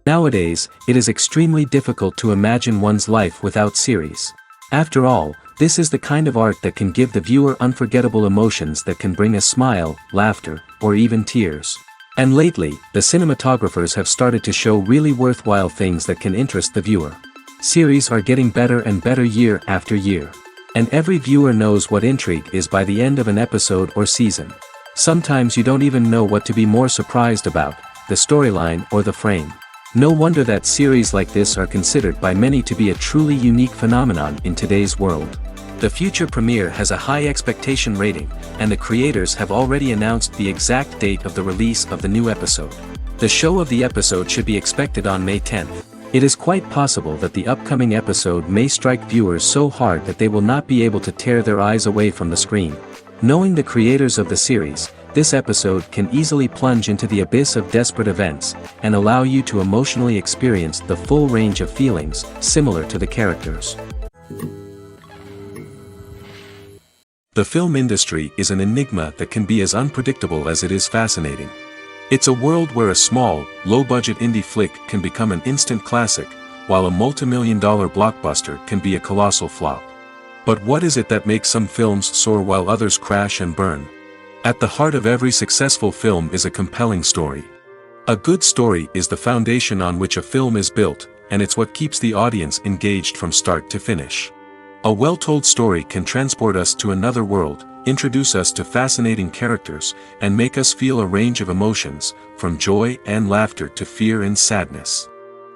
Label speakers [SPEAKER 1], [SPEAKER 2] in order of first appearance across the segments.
[SPEAKER 1] Nowadays, it is extremely difficult to imagine one's life without series. After all, this is the kind of art that can give the viewer unforgettable emotions that can bring a smile, laughter, or even tears. And lately, the cinematographers have started to show really worthwhile things that can interest the viewer. Series are getting better and better year after year. And every viewer knows what intrigue is by the end of an episode or season. Sometimes you don't even know what to be more surprised about, the storyline or the frame. No wonder that series like this are considered by many to be a truly unique phenomenon in today's world. The future premiere has a high expectation rating, and the creators have already announced the exact date of the release of the new episode. The show of the episode should be expected on May 10th. It is quite possible that the upcoming episode may strike viewers so hard that they will not be able to tear their eyes away from the screen. Knowing the creators of the series, this episode can easily plunge into the abyss of desperate events, and allow you to emotionally experience the full range of feelings, similar to the characters. The film industry is an enigma that can be as unpredictable as it is fascinating. It's a world where a small, low-budget indie flick can become an instant classic, while a multi-million-dollar blockbuster can be a colossal flop. But what is it that makes some films soar while others crash and burn? At the heart of every successful film is a compelling story. A good story is the foundation on which a film is built, and it's what keeps the audience engaged from start to finish. A well-told story can transport us to another world, introduce us to fascinating characters, and make us feel a range of emotions, from joy and laughter to fear and sadness.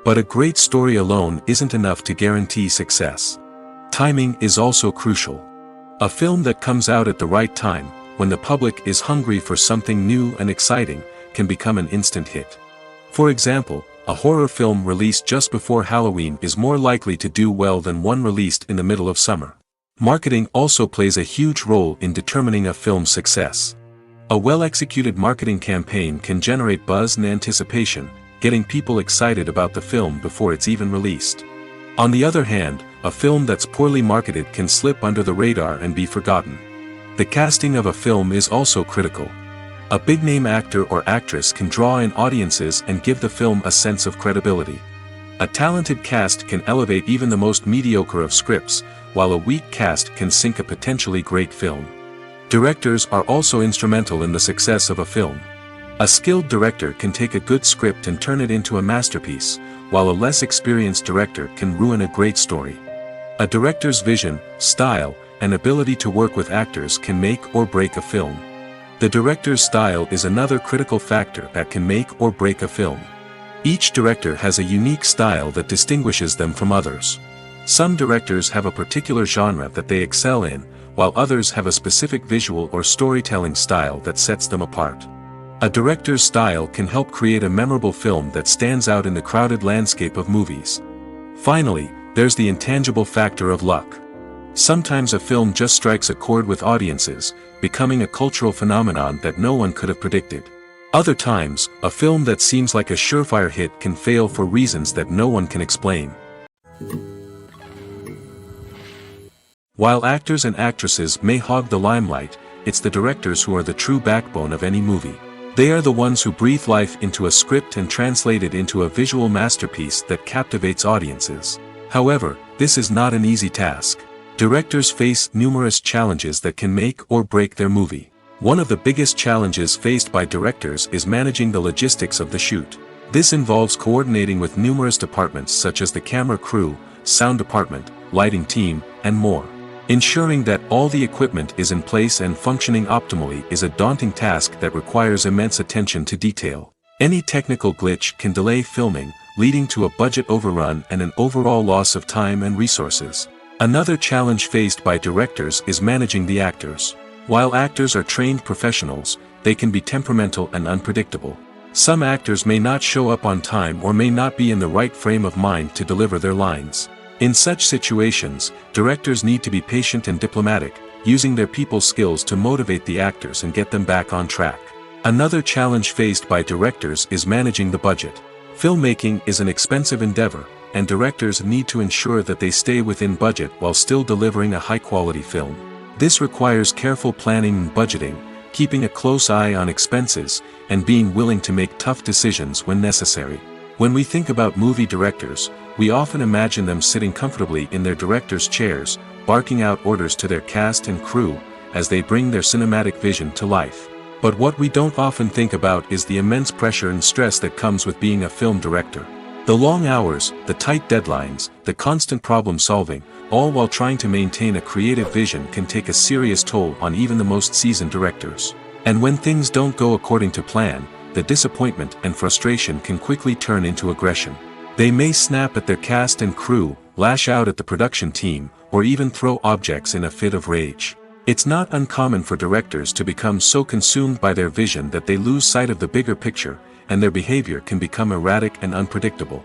[SPEAKER 1] But a great story alone isn't enough to guarantee success. Timing is also crucial. A film that comes out at the right time, when the public is hungry for something new and exciting, can become an instant hit. For example, a horror film released just before Halloween is more likely to do well than one released in the middle of summer. Marketing also plays a huge role in determining a film's success. A well-executed marketing campaign can generate buzz and anticipation, getting people excited about the film before it's even released. On the other hand, a film that's poorly marketed can slip under the radar and be forgotten. The casting of a film is also critical. A big-name actor or actress can draw in audiences and give the film a sense of credibility. A talented cast can elevate even the most mediocre of scripts, while a weak cast can sink a potentially great film. Directors are also instrumental in the success of a film. A skilled director can take a good script and turn it into a masterpiece, while a less experienced director can ruin a great story. A director's vision, style, and ability to work with actors can make or break a film. The director's style is another critical factor that can make or break a film. Each director has a unique style that distinguishes them from others. Some directors have a particular genre that they excel in, while others have a specific visual or storytelling style that sets them apart. A director's style can help create a memorable film that stands out in the crowded landscape of movies. Finally, there's the intangible factor of luck. Sometimes a film just strikes a chord with audiences, becoming a cultural phenomenon that no one could have predicted. Other times, a film that seems like a surefire hit can fail for reasons that no one can explain. While actors and actresses may hog the limelight, it's the directors who are the true backbone of any movie. They are the ones who breathe life into a script and translate it into a visual masterpiece that captivates audiences. However, this is not an easy task. Directors face numerous challenges that can make or break their movie. One of the biggest challenges faced by directors is managing the logistics of the shoot. This involves coordinating with numerous departments such as the camera crew, sound department, lighting team, and more. Ensuring that all the equipment is in place and functioning optimally is a daunting task that requires immense attention to detail. Any technical glitch can delay filming, leading to a budget overrun and an overall loss of time and resources. Another challenge faced by directors is managing the actors. While actors are trained professionals, they can be temperamental and unpredictable. Some actors may not show up on time or may not be in the right frame of mind to deliver their lines. In such situations, directors need to be patient and diplomatic, using their people skills to motivate the actors and get them back on track. Another challenge faced by directors is managing the budget. Filmmaking is an expensive endeavor, and directors need to ensure that they stay within budget while still delivering a high-quality film. This requires careful planning and budgeting, keeping a close eye on expenses, and being willing to make tough decisions when necessary. When we think about movie directors, we often imagine them sitting comfortably in their director's chairs, barking out orders to their cast and crew, as they bring their cinematic vision to life. But what we don't often think about is the immense pressure and stress that comes with being a film director. The long hours, the tight deadlines, the constant problem solving, all while trying to maintain a creative vision can take a serious toll on even the most seasoned directors. And when things don't go according to plan, the disappointment and frustration can quickly turn into aggression. They may snap at their cast and crew, lash out at the production team, or even throw objects in a fit of rage. It's not uncommon for directors to become so consumed by their vision that they lose sight of the bigger picture, and their behavior can become erratic and unpredictable.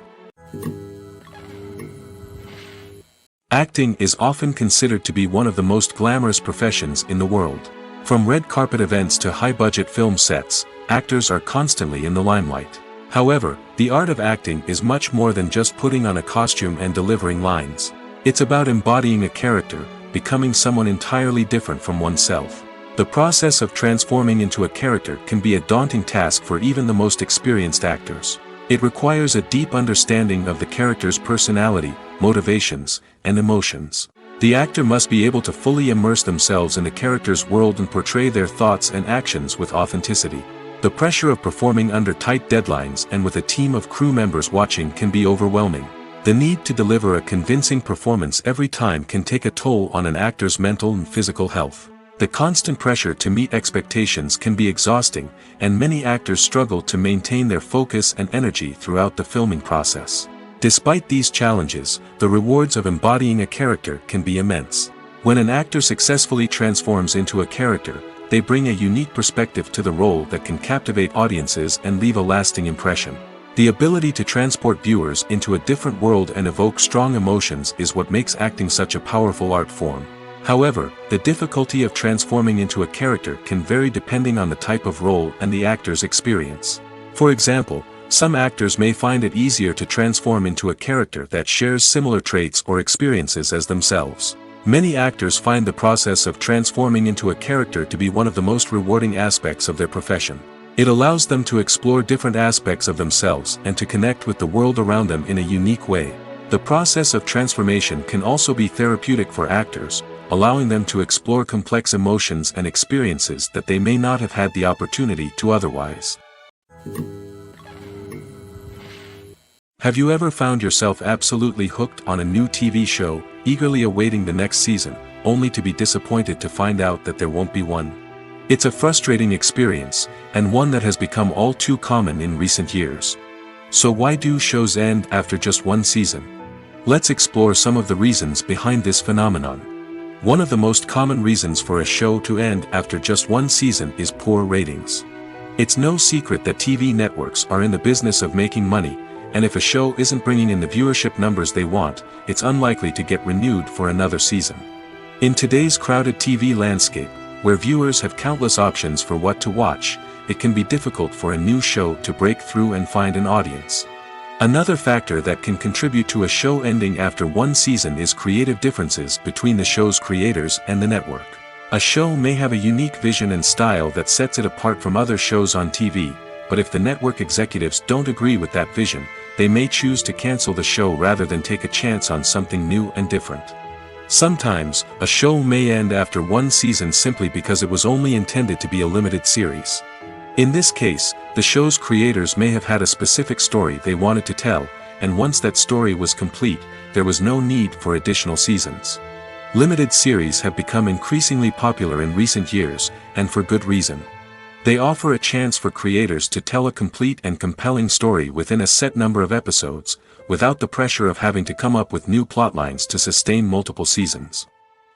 [SPEAKER 1] Acting is often considered to be one of the most glamorous professions in the world. From red carpet events to high-budget film sets, actors are constantly in the limelight. However, the art of acting is much more than just putting on a costume and delivering lines. It's about embodying a character, becoming someone entirely different from oneself. The process of transforming into a character can be a daunting task for even the most experienced actors. It requires a deep understanding of the character's personality, motivations, and emotions. The actor must be able to fully immerse themselves in the character's world and portray their thoughts and actions with authenticity. The pressure of performing under tight deadlines and with a team of crew members watching can be overwhelming. The need to deliver a convincing performance every time can take a toll on an actor's mental and physical health. The constant pressure to meet expectations can be exhausting, and many actors struggle to maintain their focus and energy throughout the filming process. Despite these challenges, the rewards of embodying a character can be immense. When an actor successfully transforms into a character, they bring a unique perspective to the role that can captivate audiences and leave a lasting impression. The ability to transport viewers into a different world and evoke strong emotions is what makes acting such a powerful art form. However, the difficulty of transforming into a character can vary depending on the type of role and the actor's experience. For example, some actors may find it easier to transform into a character that shares similar traits or experiences as themselves. Many actors find the process of transforming into a character to be one of the most rewarding aspects of their profession. It allows them to explore different aspects of themselves and to connect with the world around them in a unique way. The process of transformation can also be therapeutic for actors, allowing them to explore complex emotions and experiences that they may not have had the opportunity to otherwise. Have you ever found yourself absolutely hooked on a new TV show, eagerly awaiting the next season, only to be disappointed to find out that there won't be one? It's a frustrating experience, and one that has become all too common in recent years. So why do shows end after just one season? Let's explore some of the reasons behind this phenomenon. One of the most common reasons for a show to end after just one season is poor ratings. It's no secret that TV networks are in the business of making money, and if a show isn't bringing in the viewership numbers they want, it's unlikely to get renewed for another season. In today's crowded TV landscape, where viewers have countless options for what to watch, it can be difficult for a new show to break through and find an audience. Another factor that can contribute to a show ending after one season is creative differences between the show's creators and the network. A show may have a unique vision and style that sets it apart from other shows on TV, but if the network executives don't agree with that vision, they may choose to cancel the show rather than take a chance on something new and different. Sometimes, a show may end after one season simply because it was only intended to be a limited series. In this case, the show's creators may have had a specific story they wanted to tell, and once that story was complete, there was no need for additional seasons. Limited series have become increasingly popular in recent years, and for good reason. They offer a chance for creators to tell a complete and compelling story within a set number of episodes, without the pressure of having to come up with new plotlines to sustain multiple seasons.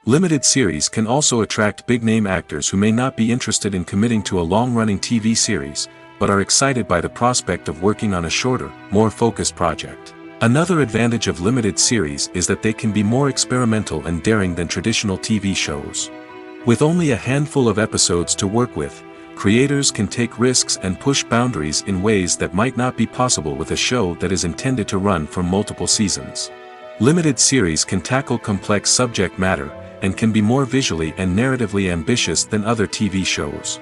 [SPEAKER 1] Limited series can also attract big-name actors who may not be interested in committing to a long-running TV series, but are excited by the prospect of working on a shorter, more focused project. Another advantage of limited series is that they can be more experimental and daring than traditional TV shows. With only a handful of episodes to work with, creators can take risks and push boundaries in ways that might not be possible with a show that is intended to run for multiple seasons. Limited series can tackle complex subject matter, and can be more visually and narratively ambitious than other TV shows.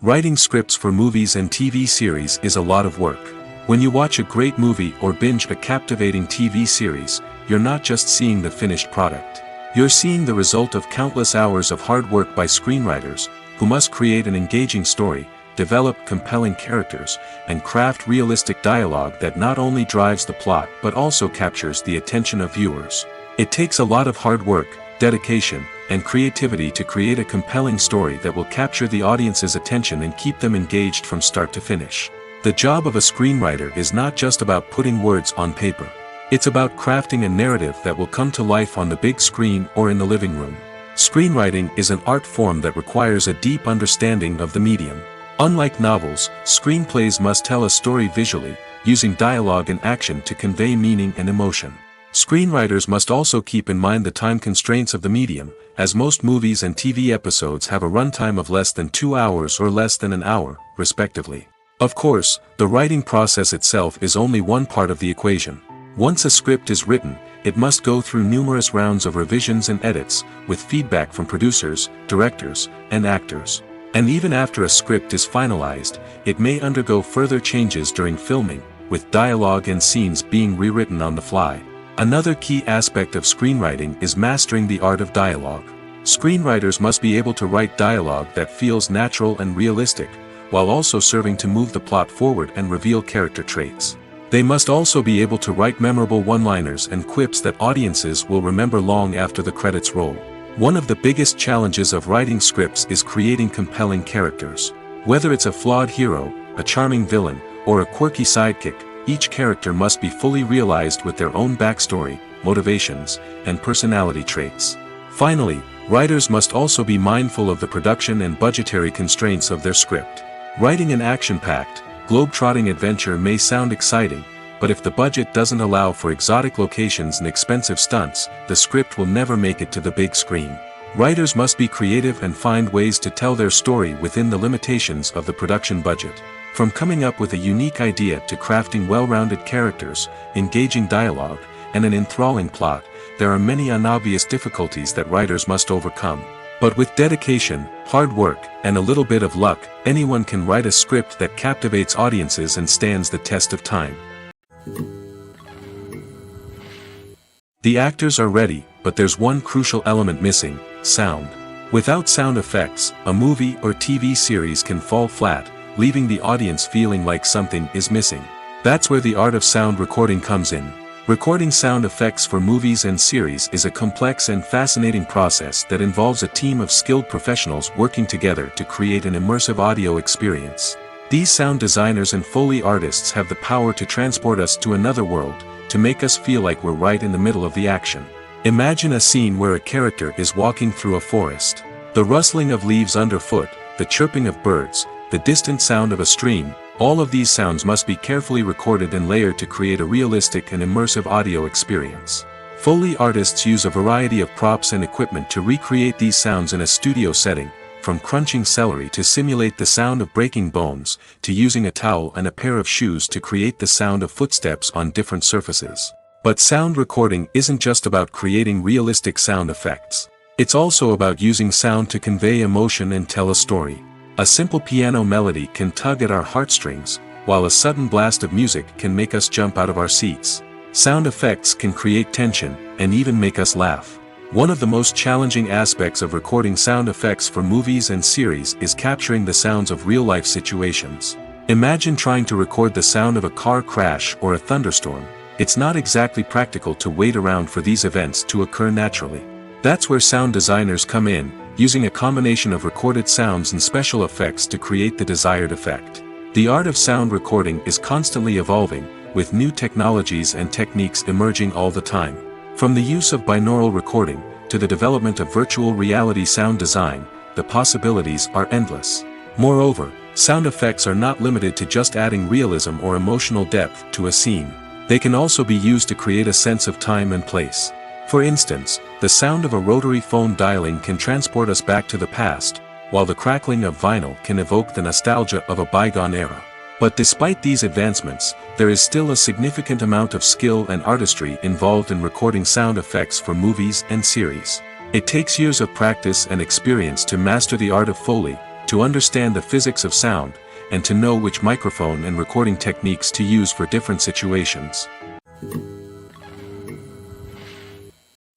[SPEAKER 1] Writing scripts for movies and TV series is a lot of work. When you watch a great movie or binge a captivating TV series, you're not just seeing the finished product. You're seeing the result of countless hours of hard work by screenwriters, who must create an engaging story, develop compelling characters, and craft realistic dialogue that not only drives the plot but also captures the attention of viewers. It takes a lot of hard work, dedication, and creativity to create a compelling story that will capture the audience's attention and keep them engaged from start to finish. The job of a screenwriter is not just about putting words on paper. It's about crafting a narrative that will come to life on the big screen or in the living room. Screenwriting is an art form that requires a deep understanding of the medium. Unlike novels, screenplays must tell a story visually, using dialogue and action to convey meaning and emotion. Screenwriters must also keep in mind the time constraints of the medium, as most movies and TV episodes have a runtime of less than 2 hours or less than an hour, respectively. Of course, the writing process itself is only one part of the equation. Once a script is written, it must go through numerous rounds of revisions and edits, with feedback from producers, directors, and actors. And even after a script is finalized, it may undergo further changes during filming, with dialogue and scenes being rewritten on the fly. Another key aspect of screenwriting is mastering the art of dialogue. Screenwriters must be able to write dialogue that feels natural and realistic, while also serving to move the plot forward and reveal character traits. They must also be able to write memorable one-liners and quips that audiences will remember long after the credits roll. One of the biggest challenges of writing scripts is creating compelling characters. Whether it's a flawed hero, a charming villain, or a quirky sidekick, each character must be fully realized with their own backstory, motivations, and personality traits. Finally, writers must also be mindful of the production and budgetary constraints of their script. Writing an action-packed, globe-trotting adventure may sound exciting, but if the budget doesn't allow for exotic locations and expensive stunts, the script will never make it to the big screen. Writers must be creative and find ways to tell their story within the limitations of the production budget. From coming up with a unique idea to crafting well-rounded characters, engaging dialogue, and an enthralling plot, there are many unobvious difficulties that writers must overcome. But with dedication, hard work, and a little bit of luck, anyone can write a script that captivates audiences and stands the test of time. The actors are ready, but there's one crucial element missing: sound. Without sound effects, a movie or TV series can fall flat, leaving the audience feeling like something is missing. That's where the art of sound recording comes in. Recording sound effects for movies and series is a complex and fascinating process that involves a team of skilled professionals working together to create an immersive audio experience. These sound designers and Foley artists have the power to transport us to another world, to make us feel like we're right in the middle of the action. Imagine a scene where a character is walking through a forest. The rustling of leaves underfoot, the chirping of birds, the distant sound of a stream, all of these sounds must be carefully recorded and layered to create a realistic and immersive audio experience. Foley artists use a variety of props and equipment to recreate these sounds in a studio setting, from crunching celery to simulate the sound of breaking bones, to using a towel and a pair of shoes to create the sound of footsteps on different surfaces. But sound recording isn't just about creating realistic sound effects. It's also about using sound to convey emotion and tell a story. A simple piano melody can tug at our heartstrings, while a sudden blast of music can make us jump out of our seats. Sound effects can create tension, and even make us laugh. One of the most challenging aspects of recording sound effects for movies and series is capturing the sounds of real-life situations. Imagine trying to record the sound of a car crash or a thunderstorm. It's not exactly practical to wait around for these events to occur naturally. That's where sound designers come in, using a combination of recorded sounds and special effects to create the desired effect. The art of sound recording is constantly evolving, with new technologies and techniques emerging all the time. From the use of binaural recording, to the development of virtual reality sound design, the possibilities are endless. Moreover, sound effects are not limited to just adding realism or emotional depth to a scene. They can also be used to create a sense of time and place. For instance, the sound of a rotary phone dialing can transport us back to the past, while the crackling of vinyl can evoke the nostalgia of a bygone era. But despite these advancements, there is still a significant amount of skill and artistry involved in recording sound effects for movies and series. It takes years of practice and experience to master the art of Foley, to understand the physics of sound, and to know which microphone and recording techniques to use for different situations.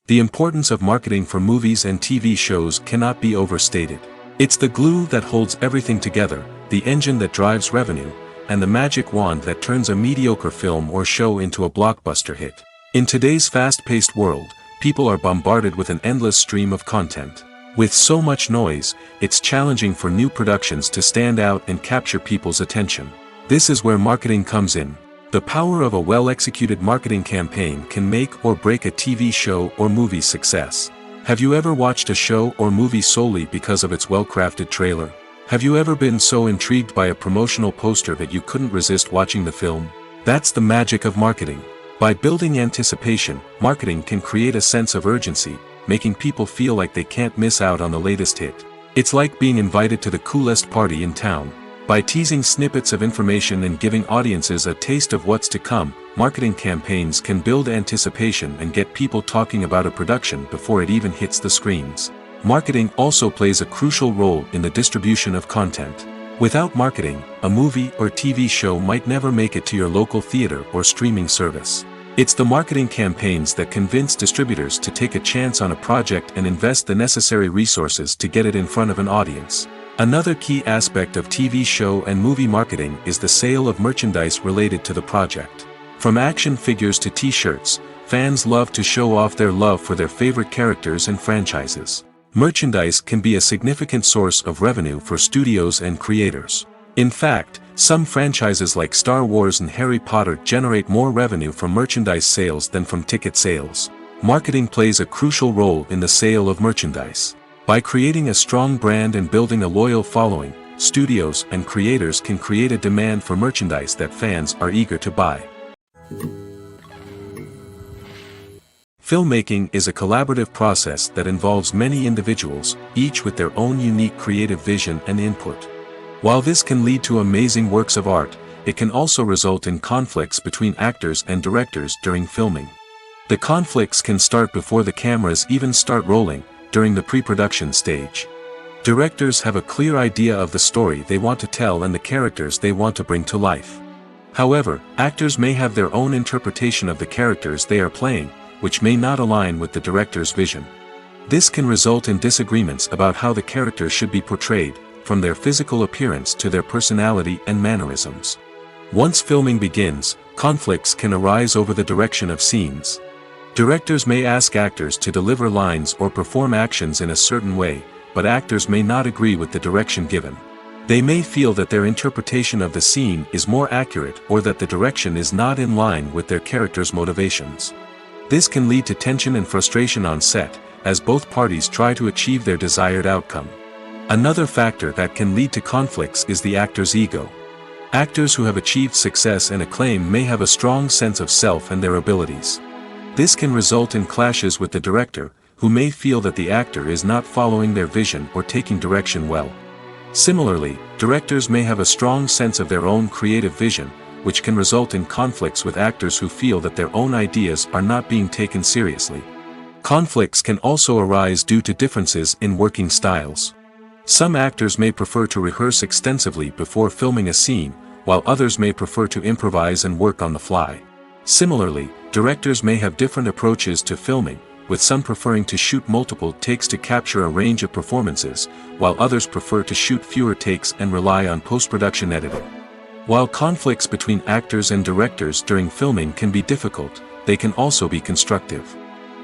[SPEAKER 1] The importance of marketing for movies and TV shows cannot be overstated. It's the glue that holds everything together, the engine that drives revenue, and the magic wand that turns a mediocre film or show into a blockbuster hit. In today's fast-paced world, people are bombarded with an endless stream of content. With so much noise, it's challenging for new productions to stand out and capture people's attention. This is where marketing comes in. The power of a well-executed marketing campaign can make or break a TV show or movie's success. Have you ever watched a show or movie solely because of its well-crafted trailer? Have you ever been so intrigued by a promotional poster that you couldn't resist watching the film? That's the magic of marketing. By building anticipation, marketing can create a sense of urgency, making people feel like they can't miss out on the latest hit. It's like being invited to the coolest party in town. By teasing snippets of information and giving audiences a taste of what's to come, marketing campaigns can build anticipation and get people talking about a production before it even hits the screens. Marketing also plays a crucial role in the distribution of content. Without marketing, a movie or TV show might never make it to your local theater or streaming service. It's the marketing campaigns that convince distributors to take a chance on a project and invest the necessary resources to get it in front of an audience. Another key aspect of TV show and movie marketing is the sale of merchandise related to the project. From action figures to t-shirts, fans love to show off their love for their favorite characters and franchises. Merchandise can be a significant source of revenue for studios and creators. In fact, some franchises like Star Wars and Harry Potter generate more revenue from merchandise sales than from ticket sales. Marketing plays a crucial role in the sale of merchandise. By creating a strong brand and building a loyal following, studios and creators can create a demand for merchandise that fans are eager to buy. Filmmaking is a collaborative process that involves many individuals, each with their own unique creative vision and input. While this can lead to amazing works of art, it can also result in conflicts between actors and directors during filming. The conflicts can start before the cameras even start rolling, during the pre-production stage. Directors have a clear idea of the story they want to tell and the characters they want to bring to life. However, actors may have their own interpretation of the characters they are playing, which may not align with the director's vision. This can result in disagreements about how the characters should be portrayed, from their physical appearance to their personality and mannerisms. Once filming begins, conflicts can arise over the direction of scenes. Directors may ask actors to deliver lines or perform actions in a certain way, but actors may not agree with the direction given. They may feel that their interpretation of the scene is more accurate or that the direction is not in line with their character's motivations. This can lead to tension and frustration on set, as both parties try to achieve their desired outcome. Another factor that can lead to conflicts is the actor's ego. Actors who have achieved success and acclaim may have a strong sense of self and their abilities. This can result in clashes with the director, who may feel that the actor is not following their vision or taking direction well. Similarly, directors may have a strong sense of their own creative vision, which can result in conflicts with actors who feel that their own ideas are not being taken seriously. Conflicts can also arise due to differences in working styles. Some actors may prefer to rehearse extensively before filming a scene, while others may prefer to improvise and work on the fly. Similarly, directors may have different approaches to filming, with some preferring to shoot multiple takes to capture a range of performances, while others prefer to shoot fewer takes and rely on post-production editing. While conflicts between actors and directors during filming can be difficult, they can also be constructive.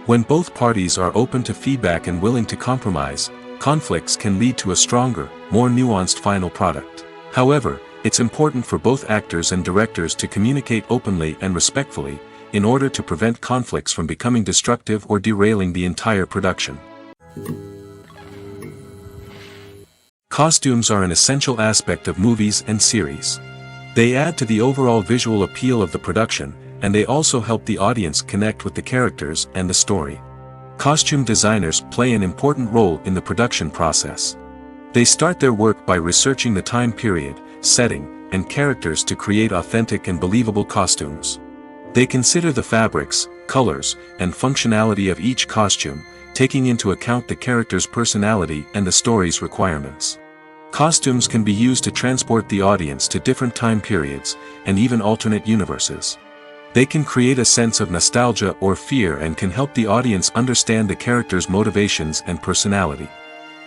[SPEAKER 1] When both parties are open to feedback and willing to compromise, conflicts can lead to a stronger, more nuanced final product. However, it's important for both actors and directors to communicate openly and respectfully, in order to prevent conflicts from becoming destructive or derailing the entire production. Costumes are an essential aspect of movies and series. They add to the overall visual appeal of the production, and they also help the audience connect with the characters and the story. Costume designers play an important role in the production process. They start their work by researching the time period, setting, and characters to create authentic and believable costumes. They consider the fabrics, colors, and functionality of each costume, taking into account the character's personality and the story's requirements. Costumes can be used to transport the audience to different time periods, and even alternate universes. They can create a sense of nostalgia or fear and can help the audience understand the character's motivations and personality.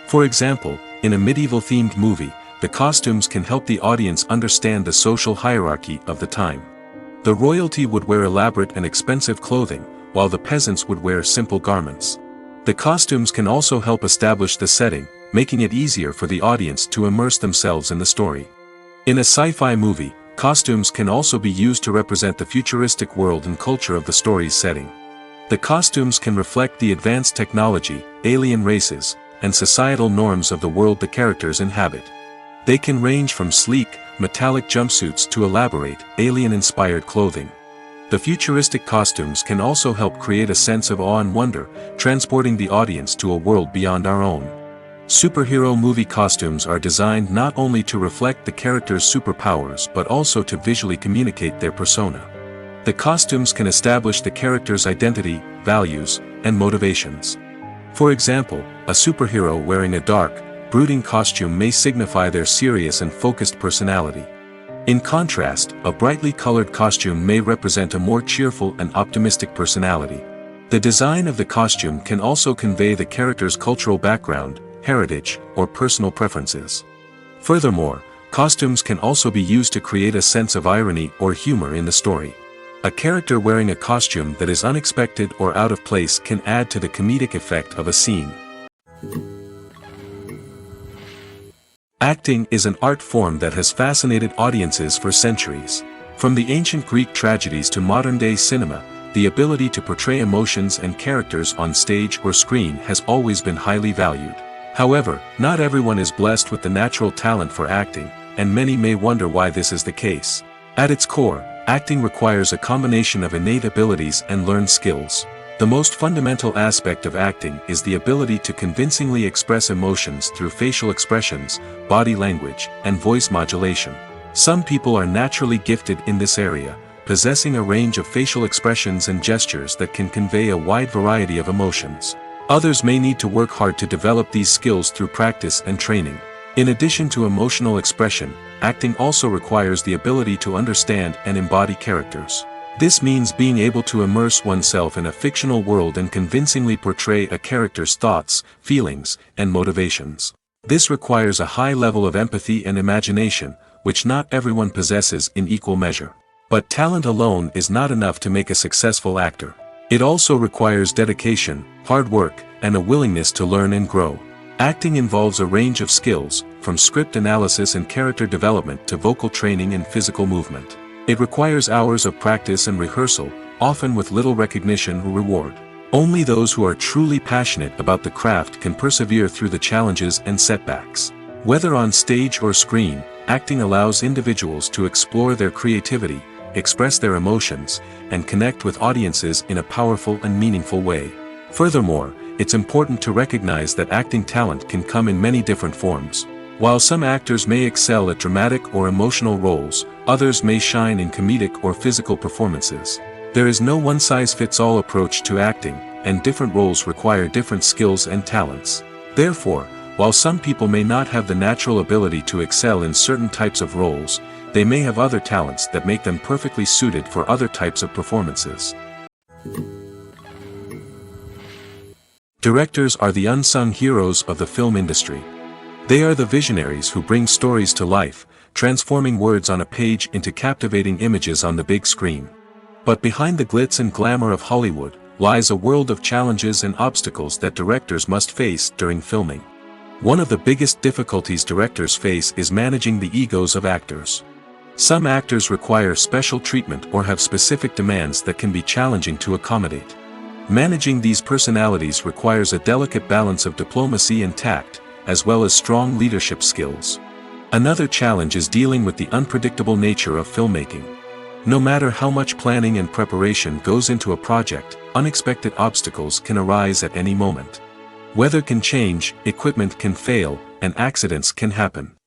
[SPEAKER 1] For example, in a medieval-themed movie, the costumes can help the audience understand the social hierarchy of the time. The royalty would wear elaborate and expensive clothing, while the peasants would wear simple garments. The costumes can also help establish the setting, making it easier for the audience to immerse themselves in the story. In a sci-fi movie, costumes can also be used to represent the futuristic world and culture of the story's setting. The costumes can reflect the advanced technology, alien races, and societal norms of the world the characters inhabit. They can range from sleek, metallic jumpsuits to elaborate, alien-inspired clothing. The futuristic costumes can also help create a sense of awe and wonder, transporting the audience to a world beyond our own. Superhero movie costumes are designed not only to reflect the character's superpowers but also to visually communicate their persona. The costumes can establish the character's identity, values, and motivations. For example, a superhero wearing a dark, brooding costume may signify their serious and focused personality. In contrast, a brightly colored costume may represent a more cheerful and optimistic personality. The design of the costume can also convey the character's cultural background, heritage, or personal preferences. Furthermore, costumes can also be used to create a sense of irony or humor in the story. A character wearing a costume that is unexpected or out of place can add to the comedic effect of a scene. Acting is an art form that has fascinated audiences for centuries. From the ancient Greek tragedies to modern-day cinema, the ability to portray emotions and characters on stage or screen has always been highly valued. However, not everyone is blessed with the natural talent for acting, and many may wonder why this is the case. At its core, acting requires a combination of innate abilities and learned skills. The most fundamental aspect of acting is the ability to convincingly express emotions through facial expressions, body language, and voice modulation. Some people are naturally gifted in this area, possessing a range of facial expressions and gestures that can convey a wide variety of emotions. Others may need to work hard to develop these skills through practice and training. In addition to emotional expression, acting also requires the ability to understand and embody characters. This means being able to immerse oneself in a fictional world and convincingly portray a character's thoughts, feelings, and motivations. This requires a high level of empathy and imagination, which not everyone possesses in equal measure. But talent alone is not enough to make a successful actor. It also requires dedication, hard work, and a willingness to learn and grow. Acting involves a range of skills, from script analysis and character development to vocal training and physical movement. It requires hours of practice and rehearsal, often with little recognition or reward. Only those who are truly passionate about the craft can persevere through the challenges and setbacks. Whether on stage or screen, acting allows individuals to explore their creativity, express their emotions, and connect with audiences in a powerful and meaningful way. Furthermore, it's important to recognize that acting talent can come in many different forms. While some actors may excel at dramatic or emotional roles, others may shine in comedic or physical performances. There is no one-size-fits-all approach to acting, and different roles require different skills and talents. Therefore, while some people may not have the natural ability to excel in certain types of roles, they may have other talents that make them perfectly suited for other types of performances. Directors are the unsung heroes of the film industry. They are the visionaries who bring stories to life, transforming words on a page into captivating images on the big screen. But behind the glitz and glamour of Hollywood, lies a world of challenges and obstacles that directors must face during filming. One of the biggest difficulties directors face is managing the egos of actors. Some actors require special treatment or have specific demands that can be challenging to accommodate. Managing these personalities requires a delicate balance of diplomacy and tact, as well as strong leadership skills. Another challenge is dealing with the unpredictable nature of filmmaking. No matter how much planning and preparation goes into a project, unexpected obstacles can arise at any moment. Weather can change, equipment can fail, and accidents can happen.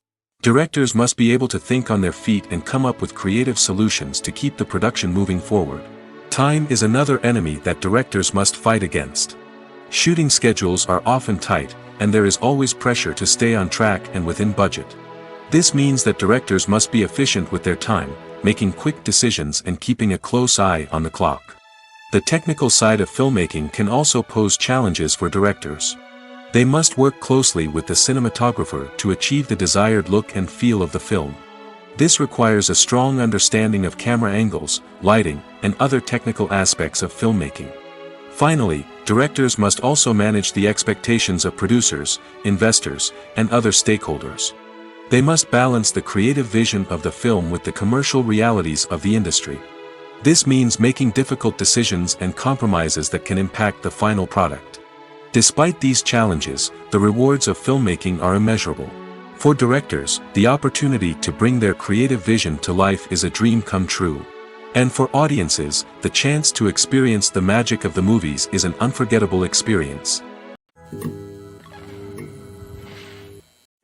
[SPEAKER 1] Directors must be able to think on their feet and come up with creative solutions to keep the production moving forward. Time is another enemy that directors must fight against. Shooting schedules are often tight, and there is always pressure to stay on track and within budget. This means that directors must be efficient with their time, making quick decisions and keeping a close eye on the clock. The technical side of filmmaking can also pose challenges for directors. They must work closely with the cinematographer to achieve the desired look and feel of the film. This requires a strong understanding of camera angles, lighting, and other technical aspects of filmmaking. Finally, directors must also manage the expectations of producers, investors, and other stakeholders. They must balance the creative vision of the film with the commercial realities of the industry. This means making difficult decisions and compromises that can impact the final product. Despite these challenges, the rewards of filmmaking are immeasurable. For directors, the opportunity to bring their creative vision to life is a dream come true. And for audiences, the chance to experience the magic of the movies is an unforgettable experience.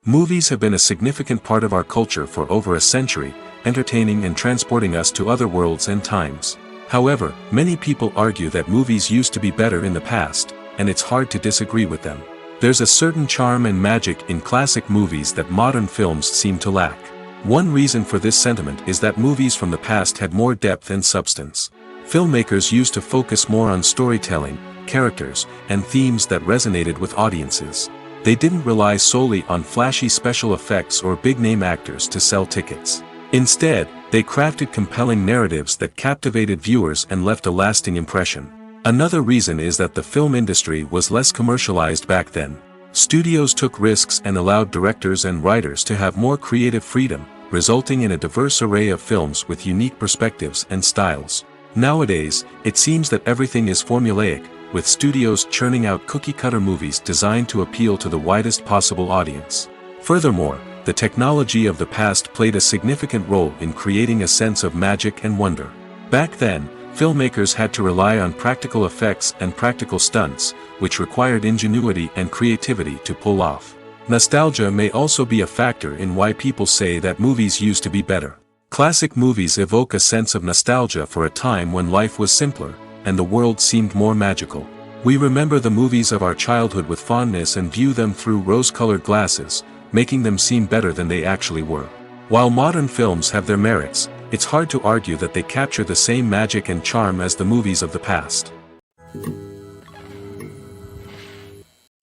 [SPEAKER 1] Movies have been a significant part of our culture for over a century, entertaining and transporting us to other worlds and times. However, many people argue that movies used to be better in the past, and it's hard to disagree with them. There's a certain charm and magic in classic movies that modern films seem to lack. One reason for this sentiment is that movies from the past had more depth and substance. Filmmakers used to focus more on storytelling, characters, and themes that resonated with audiences. They didn't rely solely on flashy special effects or big-name actors to sell tickets. Instead, they crafted compelling narratives that captivated viewers and left a lasting impression. Another reason is that the film industry was less commercialized back then. Studios took risks and allowed directors and writers to have more creative freedom, resulting in a diverse array of films with unique perspectives and styles. Nowadays, it seems that everything is formulaic, with studios churning out cookie-cutter movies designed to appeal to the widest possible audience. Furthermore, the technology of the past played a significant role in creating a sense of magic and wonder. Back then, filmmakers had to rely on practical effects and practical stunts, which required ingenuity and creativity to pull off. Nostalgia may also be a factor in why people say that movies used to be better. Classic movies evoke a sense of nostalgia for a time when life was simpler, and the world seemed more magical. We remember the movies of our childhood with fondness and view them through rose-colored glasses, making them seem better than they actually were. While modern films have their merits, it's hard to argue that they capture the same magic and charm as the movies of the past.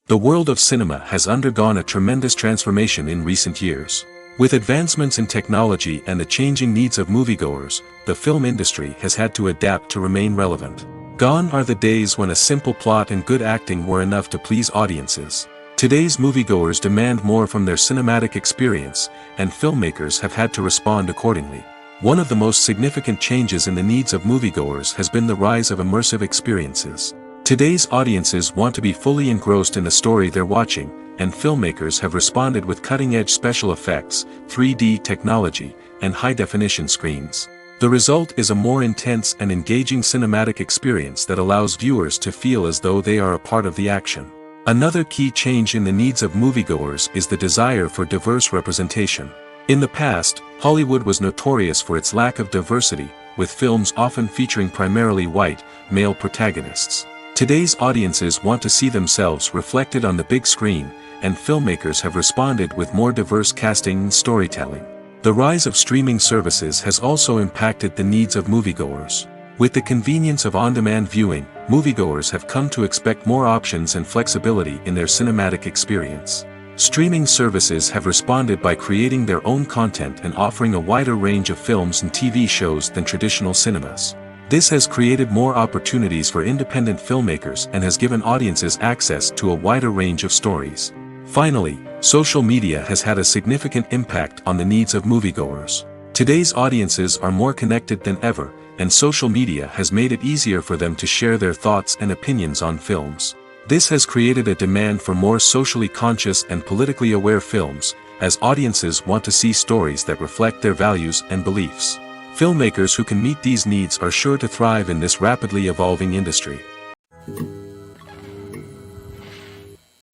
[SPEAKER 1] The world of cinema has undergone a tremendous transformation in recent years. With advancements in technology and the changing needs of moviegoers, the film industry has had to adapt to remain relevant. Gone are the days when a simple plot and good acting were enough to please audiences. Today's moviegoers demand more from their cinematic experience, and filmmakers have had to respond accordingly. One of the most significant changes in the needs of moviegoers has been the rise of immersive experiences. Today's audiences want to be fully engrossed in the story they're watching, and filmmakers have responded with cutting-edge special effects, 3D technology, and high-definition screens. The result is a more intense and engaging cinematic experience that allows viewers to feel as though they are a part of the action. Another key change in the needs of moviegoers is the desire for diverse representation. In the past, Hollywood was notorious for its lack of diversity, with films often featuring primarily white, male protagonists. Today's audiences want to see themselves reflected on the big screen, and filmmakers have responded with more diverse casting and storytelling. The rise of streaming services has also impacted the needs of moviegoers. With the convenience of on-demand viewing, moviegoers have come to expect more options and flexibility in their cinematic experience. Streaming services have responded by creating their own content and offering a wider range of films and TV shows than traditional cinemas. This has created more opportunities for independent filmmakers and has given audiences access to a wider range of stories. Finally, social media has had a significant impact on the needs of moviegoers. Today's audiences are more connected than ever, and social media has made it easier for them to share their thoughts and opinions on films. This has created a demand for more socially conscious and politically aware films, as audiences want to see stories that reflect their values and beliefs. Filmmakers who can meet these needs are sure to thrive in this rapidly evolving industry.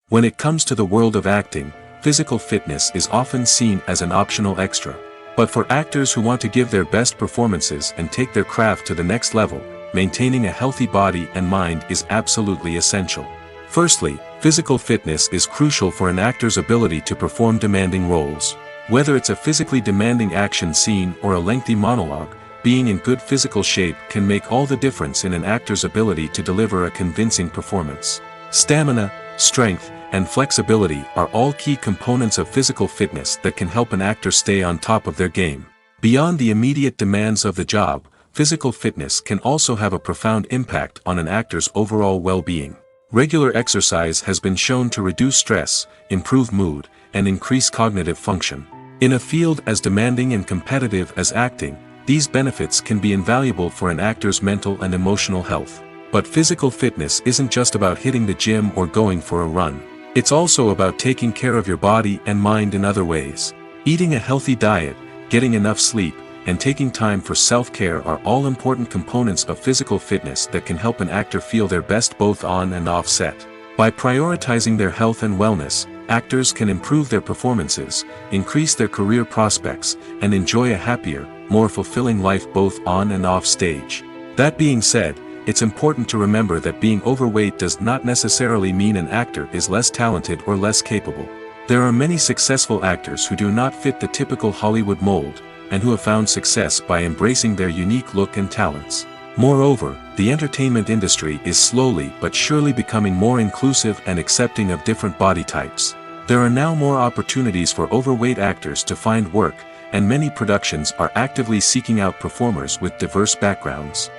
[SPEAKER 1] When it comes to the world of acting, physical fitness is often seen as an optional extra. But for actors who want to give their best performances and take their craft to the next level, maintaining a healthy body and mind is absolutely essential. Firstly, physical fitness is crucial for an actor's ability to perform demanding roles. Whether it's a physically demanding action scene or a lengthy monologue, being in good physical shape can make all the difference in an actor's ability to deliver a convincing performance. Stamina, strength, and flexibility are all key components of physical fitness that can help an actor stay on top of their game. Beyond the immediate demands of the job, physical fitness can also have a profound impact on an actor's overall well-being. Regular exercise has been shown to reduce stress, improve mood, and increase cognitive function. In a field as demanding and competitive as acting, these benefits can be invaluable for an actor's mental and emotional health. But physical fitness isn't just about hitting the gym or going for a run. It's also about taking care of your body and mind in other ways. Eating a healthy diet, getting enough sleep, and taking time for self-care are all important components of physical fitness that can help an actor feel their best both on and off set. By prioritizing their health and wellness, actors can improve their performances, increase their career prospects, and enjoy a happier, more fulfilling life both on and off stage. That being said, it's important to remember that being overweight does not necessarily mean an actor is less talented or less capable. There are many successful actors who do not fit the typical Hollywood mold, and who have found success by embracing their unique look and talents. Moreover, the entertainment industry is slowly but surely becoming more inclusive and accepting of different body types. There are now more opportunities for overweight actors to find work, and many productions are actively seeking out performers with diverse backgrounds.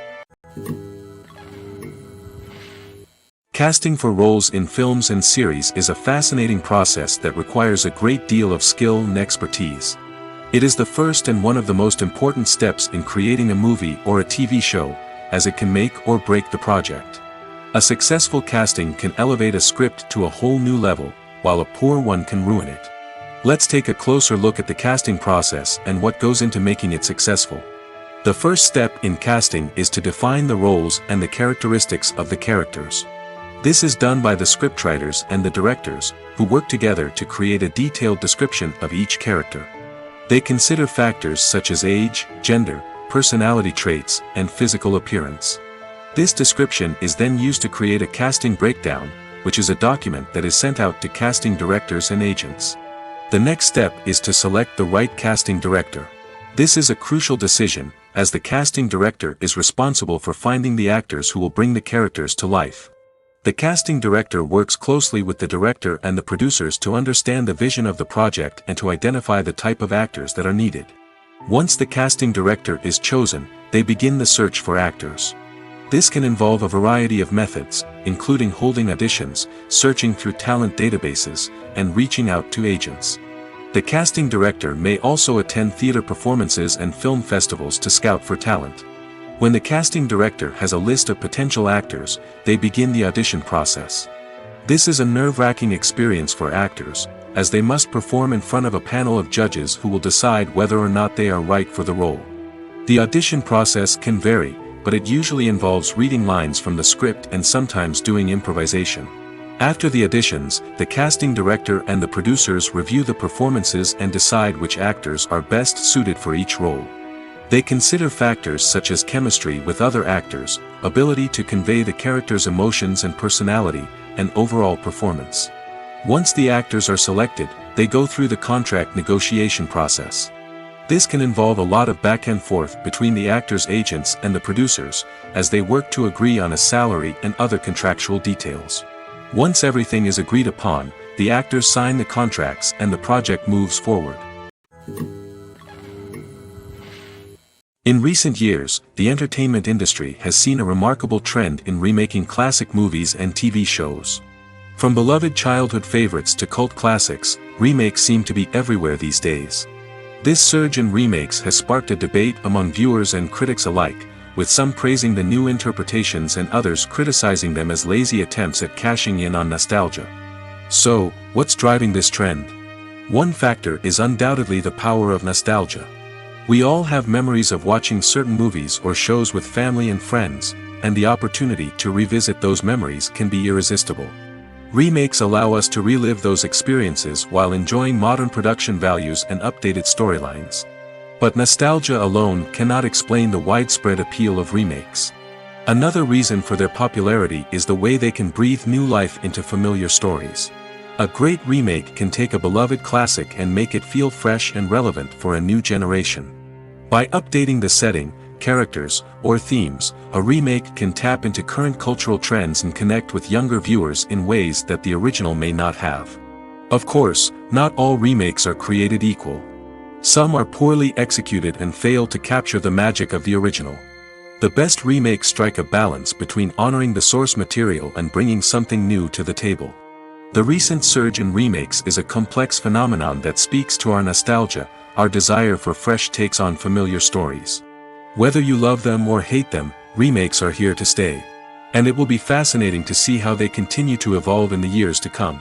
[SPEAKER 1] Casting for roles in films and series is a fascinating process that requires a great deal of skill and expertise. It is the first and one of the most important steps in creating a movie or a TV show, as it can make or break the project. A successful casting can elevate a script to a whole new level, while a poor one can ruin it. Let's take a closer look at the casting process and what goes into making it successful. The first step in casting is to define the roles and the characteristics of the characters. This is done by the scriptwriters and the directors, who work together to create a detailed description of each character. They consider factors such as age, gender, personality traits, and physical appearance. This description is then used to create a casting breakdown, which is a document that is sent out to casting directors and agents. The next step is to select the right casting director. This is a crucial decision, as the casting director is responsible for finding the actors who will bring the characters to life. The casting director works closely with the director and the producers to understand the vision of the project and to identify the type of actors that are needed. Once the casting director is chosen, they begin the search for actors. This can involve a variety of methods, including holding auditions, searching through talent databases, and reaching out to agents. The casting director may also attend theater performances and film festivals to scout for talent. When the casting director has a list of potential actors, they begin the audition process. This is a nerve-wracking experience for actors, as they must perform in front of a panel of judges who will decide whether or not they are right for the role. The audition process can vary, but it usually involves reading lines from the script and sometimes doing improvisation. After the auditions, the casting director and the producers review the performances and decide which actors are best suited for each role. They consider factors such as chemistry with other actors, ability to convey the character's emotions and personality, and overall performance. Once the actors are selected, they go through the contract negotiation process. This can involve a lot of back and forth between the actors' agents and the producers, as they work to agree on a salary and other contractual details. Once everything is agreed upon, the actors sign the contracts and the project moves forward. In recent years, the entertainment industry has seen a remarkable trend in remaking classic movies and TV shows. From beloved childhood favorites to cult classics, remakes seem to be everywhere these days. This surge in remakes has sparked a debate among viewers and critics alike, with some praising the new interpretations and others criticizing them as lazy attempts at cashing in on nostalgia. So, what's driving this trend? One factor is undoubtedly the power of nostalgia. We all have memories of watching certain movies or shows with family and friends, and the opportunity to revisit those memories can be irresistible. Remakes allow us to relive those experiences while enjoying modern production values and updated storylines. But nostalgia alone cannot explain the widespread appeal of remakes. Another reason for their popularity is the way they can breathe new life into familiar stories. A great remake can take a beloved classic and make it feel fresh and relevant for a new generation. By updating the setting, characters, or themes, a remake can tap into current cultural trends and connect with younger viewers in ways that the original may not have. Of course, not all remakes are created equal. Some are poorly executed and fail to capture the magic of the original. The best remakes strike a balance between honoring the source material and bringing something new to the table. The recent surge in remakes is a complex phenomenon that speaks to our nostalgia, our desire for fresh takes on familiar stories. Whether you love them or hate them, remakes are here to stay. And it will be fascinating to see how they continue to evolve in the years to come.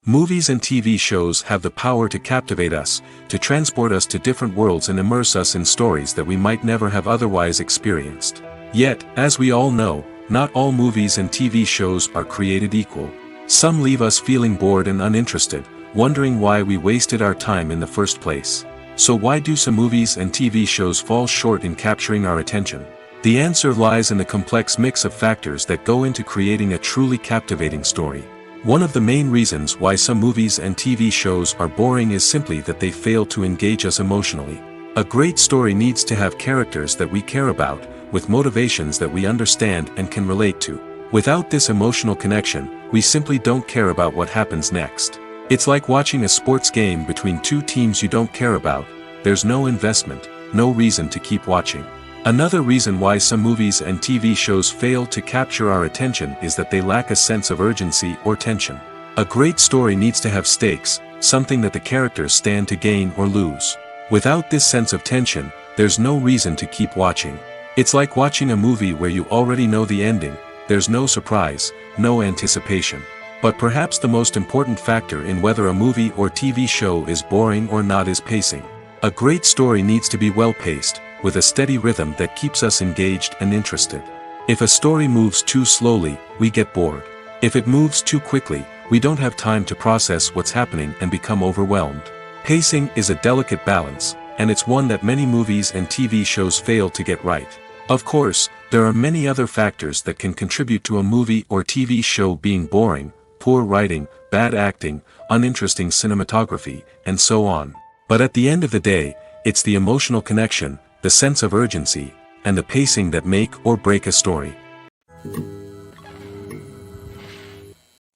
[SPEAKER 1] Movies and TV shows have the power to captivate us, to transport us to different worlds and immerse us in stories that we might never have otherwise experienced. Yet, as we all know, not all movies and TV shows are created equal. Some leave us feeling bored and uninterested, wondering why we wasted our time in the first place. So why do some movies and TV shows fall short in capturing our attention? The answer lies in the complex mix of factors that go into creating a truly captivating story. One of the main reasons why some movies and TV shows are boring is simply that they fail to engage us emotionally. A great story needs to have characters that we care about, with motivations that we understand and can relate to. Without this emotional connection, we simply don't care about what happens next. It's like watching a sports game between two teams you don't care about. There's no investment, no reason to keep watching. Another reason why some movies and TV shows fail to capture our attention is that they lack a sense of urgency or tension. A great story needs to have stakes, something that the characters stand to gain or lose. Without this sense of tension, there's no reason to keep watching. It's like watching a movie where you already know the ending. There's no surprise, no anticipation. But perhaps the most important factor in whether a movie or TV show is boring or not is pacing. A great story needs to be well-paced, with a steady rhythm that keeps us engaged and interested. If a story moves too slowly, we get bored. If it moves too quickly, we don't have time to process what's happening and become overwhelmed. Pacing is a delicate balance, and it's one that many movies and TV shows fail to get right. Of course, there are many other factors that can contribute to a movie or TV show being boring: poor writing, bad acting, uninteresting cinematography, and so on. But at the end of the day, it's the emotional connection, the sense of urgency, and the pacing that make or break a story.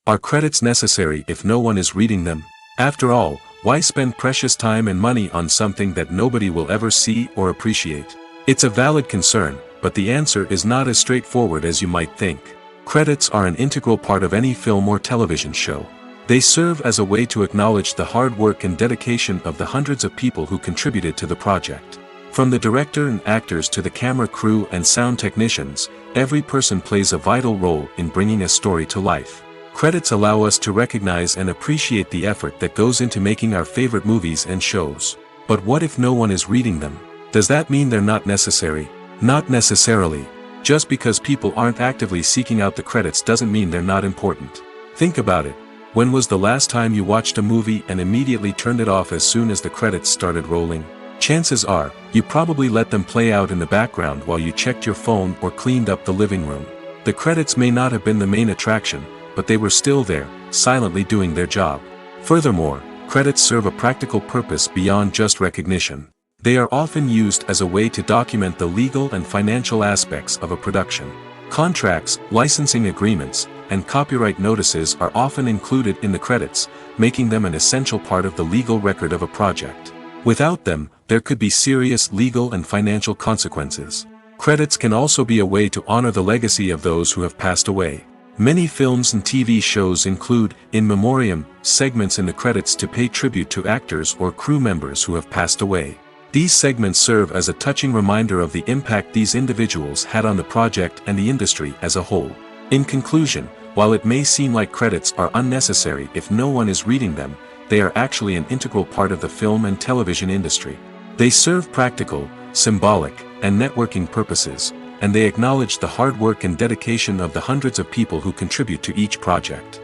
[SPEAKER 1] Are credits necessary if no one is reading them? After all, why spend precious time and money on something that nobody will ever see or appreciate? It's a valid concern, but the answer is not as straightforward as you might think. Credits are an integral part of any film or television show. They serve as a way to acknowledge the hard work and dedication of the hundreds of people who contributed to the project. From the director and actors to the camera crew and sound technicians, every person plays a vital role in bringing a story to life. Credits allow us to recognize and appreciate the effort that goes into making our favorite movies and shows. But what if no one is reading them? Does that mean they're not necessary? Not necessarily. Just because people aren't actively seeking out the credits doesn't mean they're not important. Think about it. When was the last time you watched a movie and immediately turned it off as soon as the credits started rolling? Chances are, you probably let them play out in the background while you checked your phone or cleaned up the living room. The credits may not have been the main attraction, but they were still there, silently doing their job. Furthermore, credits serve a practical purpose beyond just recognition. They are often used as a way to document the legal and financial aspects of a production. Contracts, licensing agreements, and copyright notices are often included in the credits, making them an essential part of the legal record of a project. Without them, there could be serious legal and financial consequences. Credits can also be a way to honor the legacy of those who have passed away. Many films and TV shows include, in memoriam, segments in the credits to pay tribute to actors or crew members who have passed away. These segments serve as a touching reminder of the impact these individuals had on the project and the industry as a whole. In conclusion, while it may seem like credits are unnecessary if no one is reading them, they are actually an integral part of the film and television industry. They serve practical, symbolic, and networking purposes, and they acknowledge the hard work and dedication of the hundreds of people who contribute to each project.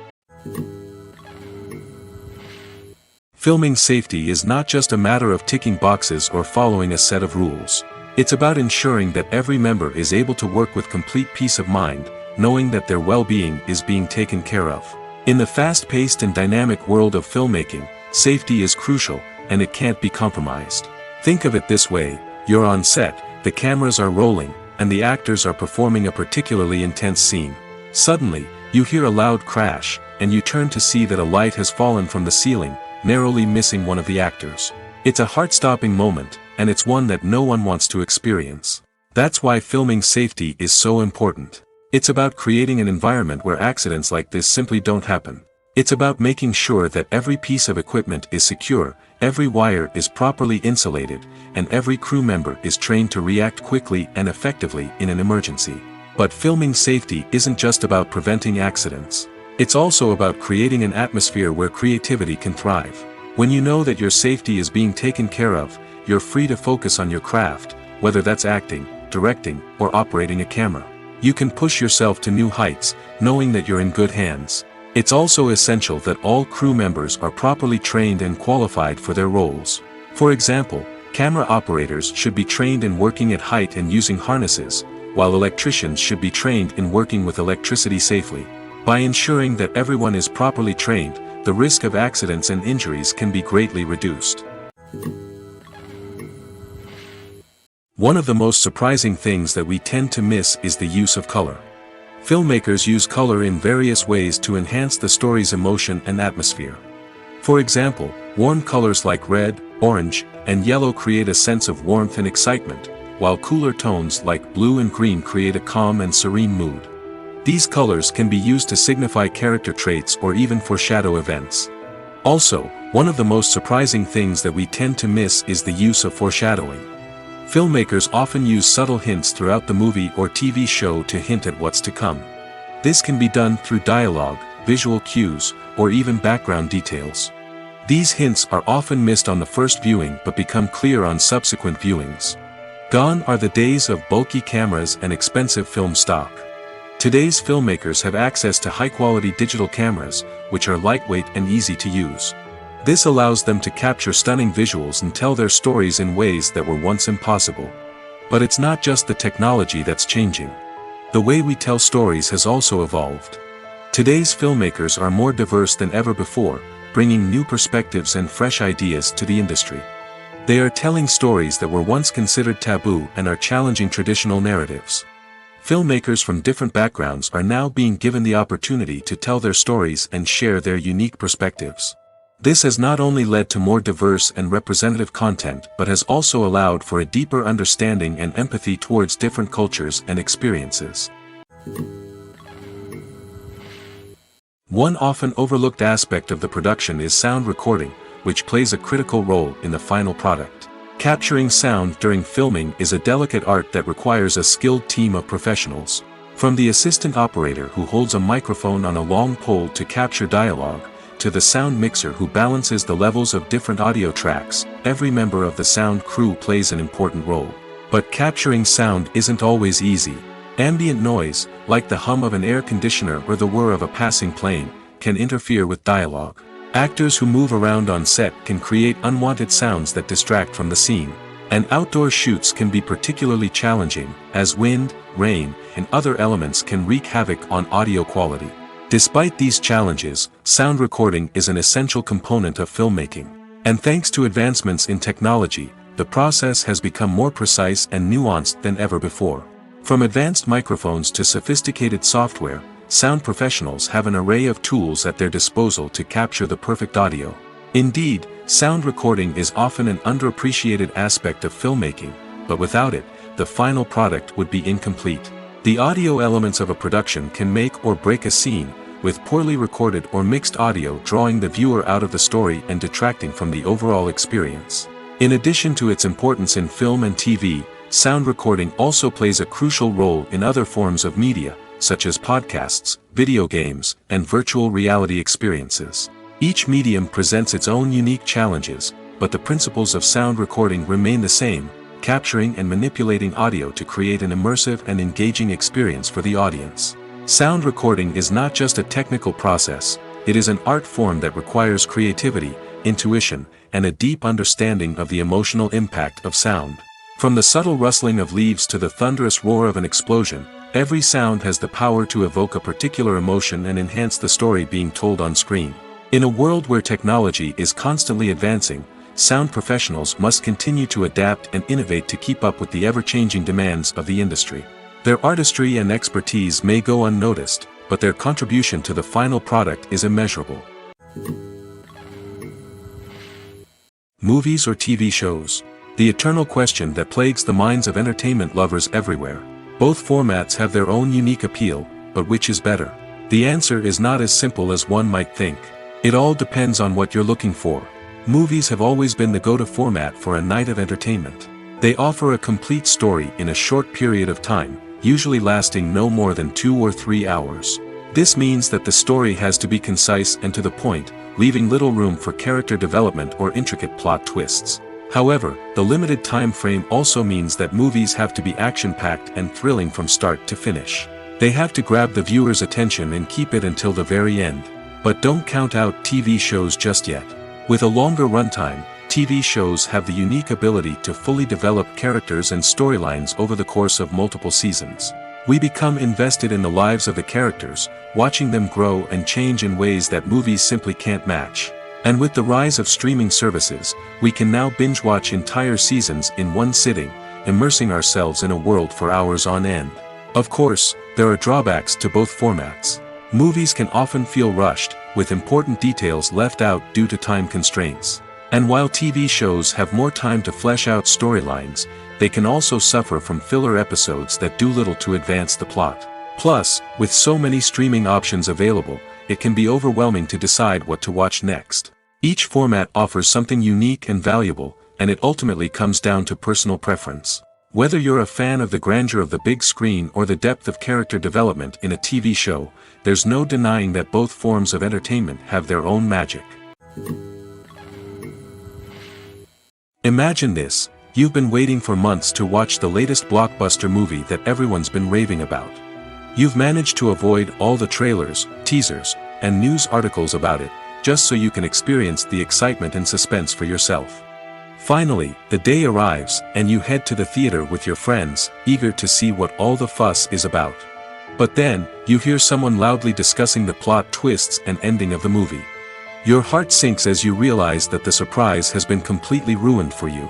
[SPEAKER 1] Filming safety is not just a matter of ticking boxes or following a set of rules. It's about ensuring that every member is able to work with complete peace of mind, knowing that their well-being is being taken care of. In the fast-paced and dynamic world of filmmaking, safety is crucial, and it can't be compromised. Think of it this way: you're on set, the cameras are rolling, and the actors are performing a particularly intense scene. Suddenly, you hear a loud crash, and you turn to see that a light has fallen from the ceiling, narrowly missing one of the actors. It's a heart-stopping moment, and it's one that no one wants to experience. That's why filming safety is so important. It's about creating an environment where accidents like this simply don't happen. It's about making sure that every piece of equipment is secure, every wire is properly insulated, and every crew member is trained to react quickly and effectively in an emergency. But filming safety isn't just about preventing accidents. It's also about creating an atmosphere where creativity can thrive. When you know that your safety is being taken care of, you're free to focus on your craft, whether that's acting, directing, or operating a camera. You can push yourself to new heights, knowing that you're in good hands. It's also essential that all crew members are properly trained and qualified for their roles. For example, camera operators should be trained in working at height and using harnesses, while electricians should be trained in working with electricity safely. By ensuring that everyone is properly trained, the risk of accidents and injuries can be greatly reduced. One of the most surprising things that we tend to miss is the use of color. Filmmakers use color in various ways to enhance the story's emotion and atmosphere. For example, warm colors like red, orange, and yellow create a sense of warmth and excitement, while cooler tones like blue and green create a calm and serene mood. These colors can be used to signify character traits or even foreshadow events. Also, one of the most surprising things that we tend to miss is the use of foreshadowing. Filmmakers often use subtle hints throughout the movie or TV show to hint at what's to come. This can be done through dialogue, visual cues, or even background details. These hints are often missed on the first viewing but become clear on subsequent viewings. Gone are the days of bulky cameras and expensive film stock. Today's filmmakers have access to high-quality digital cameras, which are lightweight and easy to use. This allows them to capture stunning visuals and tell their stories in ways that were once impossible. But it's not just the technology that's changing. The way we tell stories has also evolved. Today's filmmakers are more diverse than ever before, bringing new perspectives and fresh ideas to the industry. They are telling stories that were once considered taboo and are challenging traditional narratives. Filmmakers from different backgrounds are now being given the opportunity to tell their stories and share their unique perspectives. This has not only led to more diverse and representative content but has also allowed for a deeper understanding and empathy towards different cultures and experiences. One often overlooked aspect of the production is sound recording, which plays a critical role in the final product. Capturing sound during filming is a delicate art that requires a skilled team of professionals. From the assistant operator who holds a microphone on a long pole to capture dialogue, to the sound mixer who balances the levels of different audio tracks, every member of the sound crew plays an important role. But capturing sound isn't always easy. Ambient noise, like the hum of an air conditioner or the whir of a passing plane, can interfere with dialogue. Actors who move around on set can create unwanted sounds that distract from the scene. And outdoor shoots can be particularly challenging, as wind, rain, and other elements can wreak havoc on audio quality. Despite these challenges, sound recording is an essential component of filmmaking. And thanks to advancements in technology, the process has become more precise and nuanced than ever before. From advanced microphones to sophisticated software, sound professionals have an array of tools at their disposal to capture the perfect audio. Indeed, sound recording is often an underappreciated aspect of filmmaking, but without it, the final product would be incomplete. The audio elements of a production can make or break a scene, with poorly recorded or mixed audio drawing the viewer out of the story and detracting from the overall experience. In addition to its importance in film and TV, sound recording also plays a crucial role in other forms of media, such as podcasts, video games, and virtual reality experiences. Each medium presents its own unique challenges, but the principles of sound recording remain the same: capturing and manipulating audio to create an immersive and engaging experience for the audience. Sound recording is not just a technical process, it is an art form that requires creativity, intuition, and a deep understanding of the emotional impact of sound. From the subtle rustling of leaves to the thunderous roar of an explosion, every sound has the power to evoke a particular emotion and enhance the story being told on screen. In a world where technology is constantly advancing, sound professionals must continue to adapt and innovate to keep up with the ever-changing demands of the industry. Their artistry and expertise may go unnoticed, but their contribution to the final product is immeasurable. Movies or TV shows? The eternal question that plagues the minds of entertainment lovers everywhere. Both formats have their own unique appeal, but which is better? The answer is not as simple as one might think. It all depends on what you're looking for. Movies have always been the go-to format for a night of entertainment. They offer a complete story in a short period of time, usually lasting no more than 2 or 3 hours. This means that the story has to be concise and to the point, leaving little room for character development or intricate plot twists. However, the limited time frame also means that movies have to be action-packed and thrilling from start to finish. They have to grab the viewer's attention and keep it until the very end. But don't count out TV shows just yet. With a longer runtime, TV shows have the unique ability to fully develop characters and storylines over the course of multiple seasons. We become invested in the lives of the characters, watching them grow and change in ways that movies simply can't match. And with the rise of streaming services, we can now binge-watch entire seasons in one sitting, immersing ourselves in a world for hours on end. Of course, there are drawbacks to both formats. Movies can often feel rushed, with important details left out due to time constraints. And while TV shows have more time to flesh out storylines, they can also suffer from filler episodes that do little to advance the plot. Plus, with so many streaming options available, it can be overwhelming to decide what to watch next. Each format offers something unique and valuable, and it ultimately comes down to personal preference. Whether you're a fan of the grandeur of the big screen or the depth of character development in a TV show, there's no denying that both forms of entertainment have their own magic. Imagine this: you've been waiting for months to watch the latest blockbuster movie that everyone's been raving about. You've managed to avoid all the trailers, teasers, and news articles about it, just so you can experience the excitement and suspense for yourself. Finally, the day arrives, and you head to the theater with your friends, eager to see what all the fuss is about. But then, you hear someone loudly discussing the plot twists and ending of the movie. Your heart sinks as you realize that the surprise has been completely ruined for you.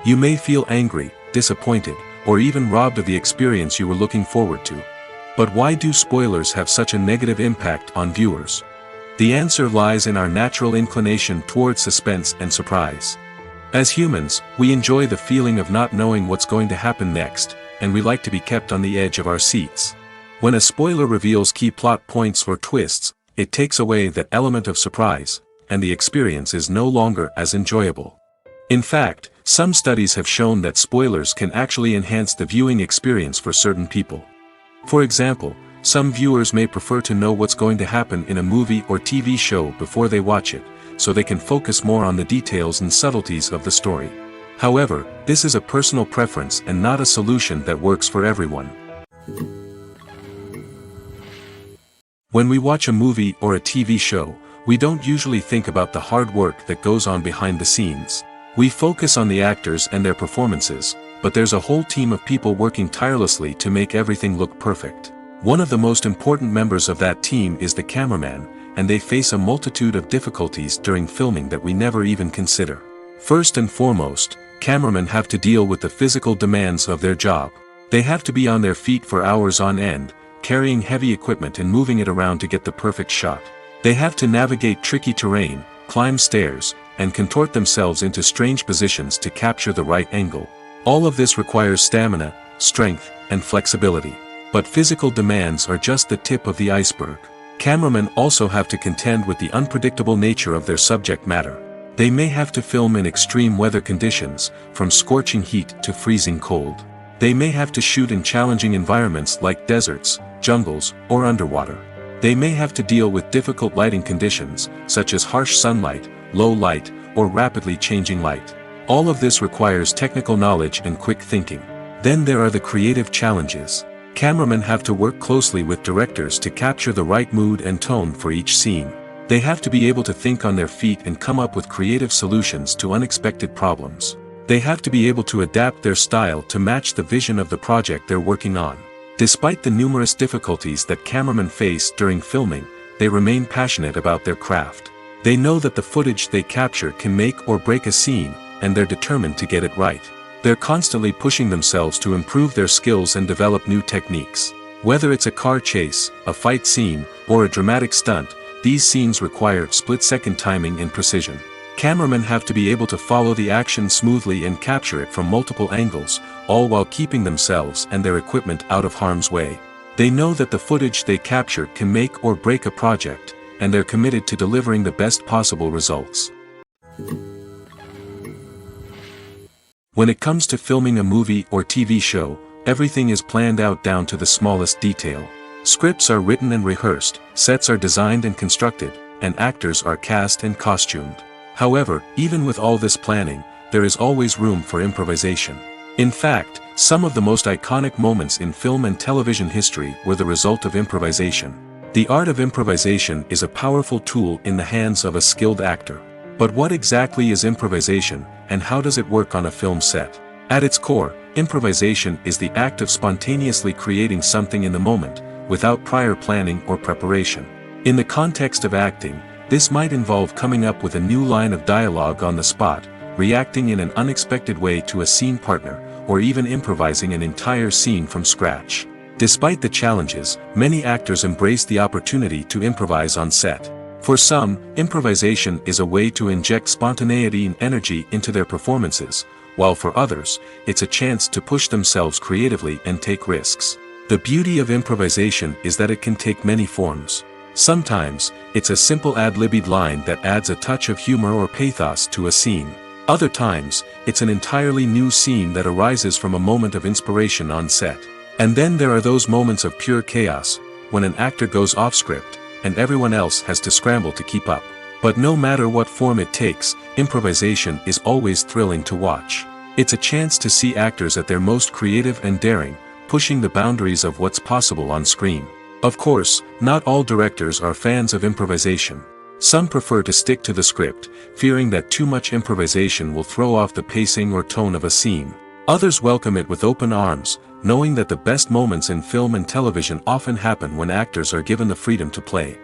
[SPEAKER 1] You may feel angry, disappointed, or even robbed of the experience you were looking forward to. But why do spoilers have such a negative impact on viewers? The answer lies in our natural inclination towards suspense and surprise. As humans, we enjoy the feeling of not knowing what's going to happen next, and we like to be kept on the edge of our seats. When a spoiler reveals key plot points or twists, it takes away that element of surprise, and the experience is no longer as enjoyable. In fact, some studies have shown that spoilers can actually enhance the viewing experience for certain people. For example, some viewers may prefer to know what's going to happen in a movie or TV show before they watch it, so they can focus more on the details and subtleties of the story. However, this is a personal preference and not a solution that works for everyone. When we watch a movie or a TV show, we don't usually think about the hard work that goes on behind the scenes. We focus on the actors and their performances, but there's a whole team of people working tirelessly to make everything look perfect. One of the most important members of that team is the cameraman, and they face a multitude of difficulties during filming that we never even consider. First and foremost, cameramen have to deal with the physical demands of their job. They have to be on their feet for hours on end, carrying heavy equipment and moving it around to get the perfect shot. They have to navigate tricky terrain, climb stairs, and contort themselves into strange positions to capture the right angle. All of this requires stamina, strength, and flexibility. But physical demands are just the tip of the iceberg. Cameramen also have to contend with the unpredictable nature of their subject matter. They may have to film in extreme weather conditions, from scorching heat to freezing cold. They may have to shoot in challenging environments like deserts, jungles, or underwater. They may have to deal with difficult lighting conditions, such as harsh sunlight, low light, or rapidly changing light. All of this requires technical knowledge and quick thinking. Then there are the creative challenges. Cameramen have to work closely with directors to capture the right mood and tone for each scene. They have to be able to think on their feet and come up with creative solutions to unexpected problems. They have to be able to adapt their style to match the vision of the project they're working on. Despite the numerous difficulties that cameramen face during filming, they remain passionate about their craft. They know that the footage they capture can make or break a scene, and they're determined to get it right. They're constantly pushing themselves to improve their skills and develop new techniques. Whether it's a car chase, a fight scene, or a dramatic stunt, these scenes require split-second timing and precision. Cameramen have to be able to follow the action smoothly and capture it from multiple angles, all while keeping themselves and their equipment out of harm's way. They know that the footage they capture can make or break a project, and they're committed to delivering the best possible results. When it comes to filming a movie or TV show, everything is planned out down to the smallest detail. Scripts are written and rehearsed, sets are designed and constructed, and actors are cast and costumed. However, even with all this planning, there is always room for improvisation. In fact, some of the most iconic moments in film and television history were the result of improvisation. The art of improvisation is a powerful tool in the hands of a skilled actor. But what exactly is improvisation, and how does it work on a film set? At its core, improvisation is the act of spontaneously creating something in the moment, without prior planning or preparation. In the context of acting, this might involve coming up with a new line of dialogue on the spot, reacting in an unexpected way to a scene partner, or even improvising an entire scene from scratch. Despite the challenges, many actors embrace the opportunity to improvise on set. For some, improvisation is a way to inject spontaneity and energy into their performances, while for others, it's a chance to push themselves creatively and take risks. The beauty of improvisation is that it can take many forms. Sometimes, it's a simple ad-libbed line that adds a touch of humor or pathos to a scene. Other times, it's an entirely new scene that arises from a moment of inspiration on set. And then there are those moments of pure chaos, when an actor goes off script, and everyone else has to scramble to keep up. But no matter what form it takes, improvisation is always thrilling to watch. It's a chance to see actors at their most creative and daring, pushing the boundaries of what's possible on screen. Of course, not all directors are fans of improvisation. Some prefer to stick to the script, fearing that too much improvisation will throw off the pacing or tone of a scene. Others welcome it with open arms, knowing that the best moments in film and television often happen when actors are given the freedom to play.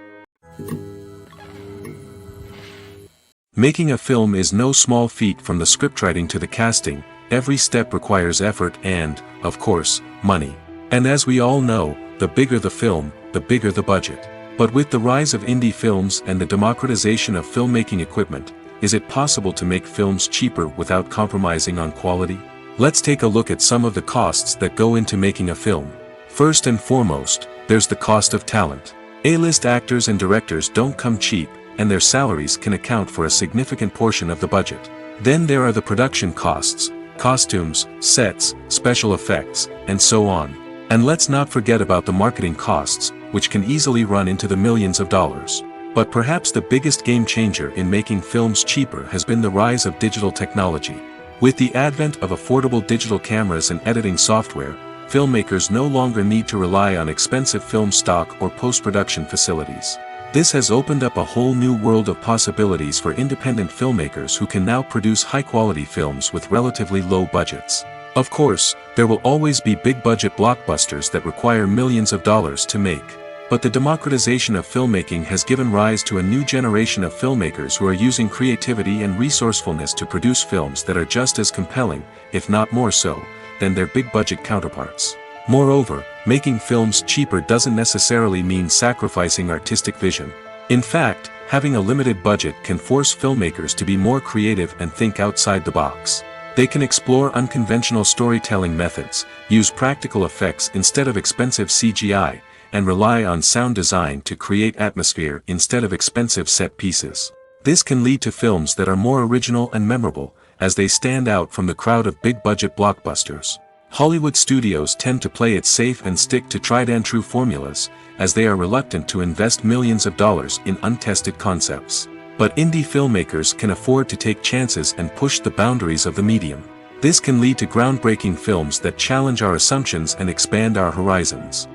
[SPEAKER 1] Making a film is no small feat. From the scriptwriting to the casting, every step requires effort and, of course, money. And as we all know, the bigger the film, the bigger the budget. But with the rise of indie films and the democratization of filmmaking equipment, is it possible to make films cheaper without compromising on quality? Let's take a look at some of the costs that go into making a film. First and foremost, there's the cost of talent. A-list actors and directors don't come cheap, and their salaries can account for a significant portion of the budget. Then there are the production costs, costumes, sets, special effects, and so on. And let's not forget about the marketing costs, which can easily run into the millions of dollars. But perhaps the biggest game changer in making films cheaper has been the rise of digital technology. With the advent of affordable digital cameras and editing software, filmmakers no longer need to rely on expensive film stock or post-production facilities. This has opened up a whole new world of possibilities for independent filmmakers who can now produce high-quality films with relatively low budgets. Of course, there will always be big-budget blockbusters that require millions of dollars to make. But the democratization of filmmaking has given rise to a new generation of filmmakers who are using creativity and resourcefulness to produce films that are just as compelling, if not more so, than their big-budget counterparts. Moreover, making films cheaper doesn't necessarily mean sacrificing artistic vision. In fact, having a limited budget can force filmmakers to be more creative and think outside the box. They can explore unconventional storytelling methods, use practical effects instead of expensive CGI, and rely on sound design to create atmosphere instead of expensive set pieces. This can lead to films that are more original and memorable, as they stand out from the crowd of big-budget blockbusters. Hollywood studios tend to play it safe and stick to tried-and-true formulas, as they are reluctant to invest millions of dollars in untested concepts. But indie filmmakers can afford to take chances and push the boundaries of the medium. This can lead to groundbreaking films that challenge our assumptions and expand our horizons.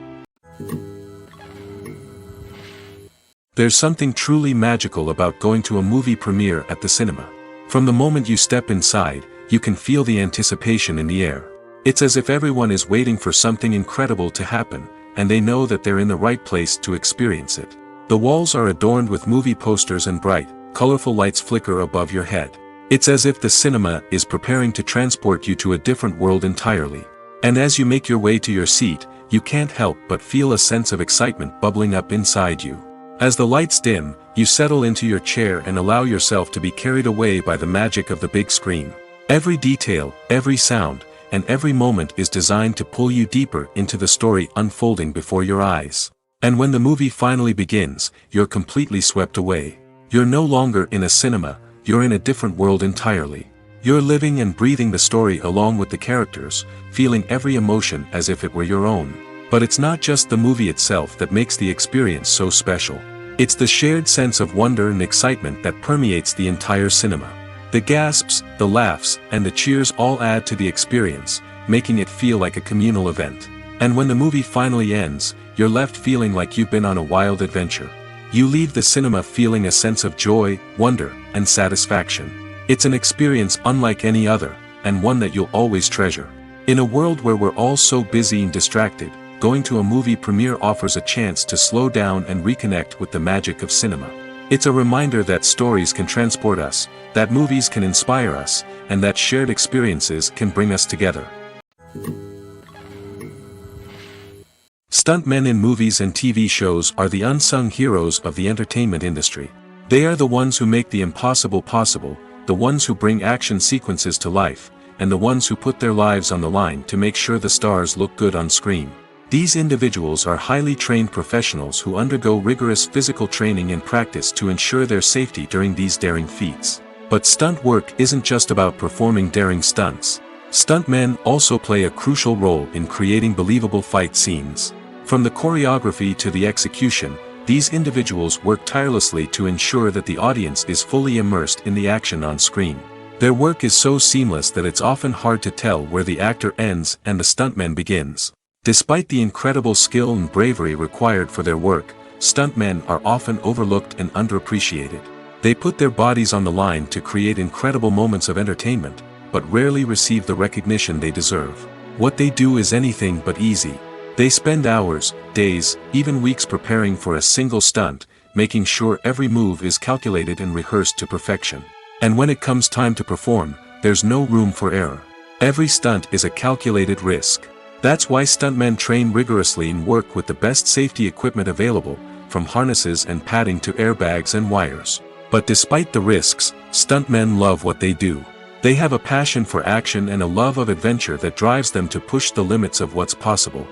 [SPEAKER 1] There's something truly magical about going to a movie premiere at the cinema. From the moment you step inside, you can feel the anticipation in the air. It's as if everyone is waiting for something incredible to happen, and they know that they're in the right place to experience it. The walls are adorned with movie posters and bright, colorful lights flicker above your head. It's as if the cinema is preparing to transport you to a different world entirely. And as you make your way to your seat, you can't help but feel a sense of excitement bubbling up inside you. As the lights dim, you settle into your chair and allow yourself to be carried away by the magic of the big screen. Every detail, every sound, and every moment is designed to pull you deeper into the story unfolding before your eyes. And when the movie finally begins, you're completely swept away. You're no longer in a cinema, you're in a different world entirely. You're living and breathing the story along with the characters, feeling every emotion as if it were your own. But it's not just the movie itself that makes the experience so special. It's the shared sense of wonder and excitement that permeates the entire cinema. The gasps, the laughs, and the cheers all add to the experience, making it feel like a communal event. And when the movie finally ends, you're left feeling like you've been on a wild adventure. You leave the cinema feeling a sense of joy, wonder, and satisfaction. It's an experience unlike any other, and one that you'll always treasure. In a world where we're all so busy and distracted, going to a movie premiere offers a chance to slow down and reconnect with the magic of cinema. It's a reminder that stories can transport us, that movies can inspire us, and that shared experiences can bring us together. Stuntmen in movies and TV shows are the unsung heroes of the entertainment industry. They are the ones who make the impossible possible, the ones who bring action sequences to life, and the ones who put their lives on the line to make sure the stars look good on screen. These individuals are highly trained professionals who undergo rigorous physical training and practice to ensure their safety during these daring feats. But stunt work isn't just about performing daring stunts. Stuntmen also play a crucial role in creating believable fight scenes. From the choreography to the execution, these individuals work tirelessly to ensure that the audience is fully immersed in the action on screen. Their work is so seamless that it's often hard to tell where the actor ends and the stuntman begins. Despite the incredible skill and bravery required for their work, stuntmen are often overlooked and underappreciated. They put their bodies on the line to create incredible moments of entertainment, but rarely receive the recognition they deserve. What they do is anything but easy. They spend hours, days, even weeks preparing for a single stunt, making sure every move is calculated and rehearsed to perfection. And when it comes time to perform, there's no room for error. Every stunt is a calculated risk. That's why stuntmen train rigorously and work with the best safety equipment available, from harnesses and padding to airbags and wires. But despite the risks, stuntmen love what they do. They have a passion for action and a love of adventure that drives them to push the limits of what's possible.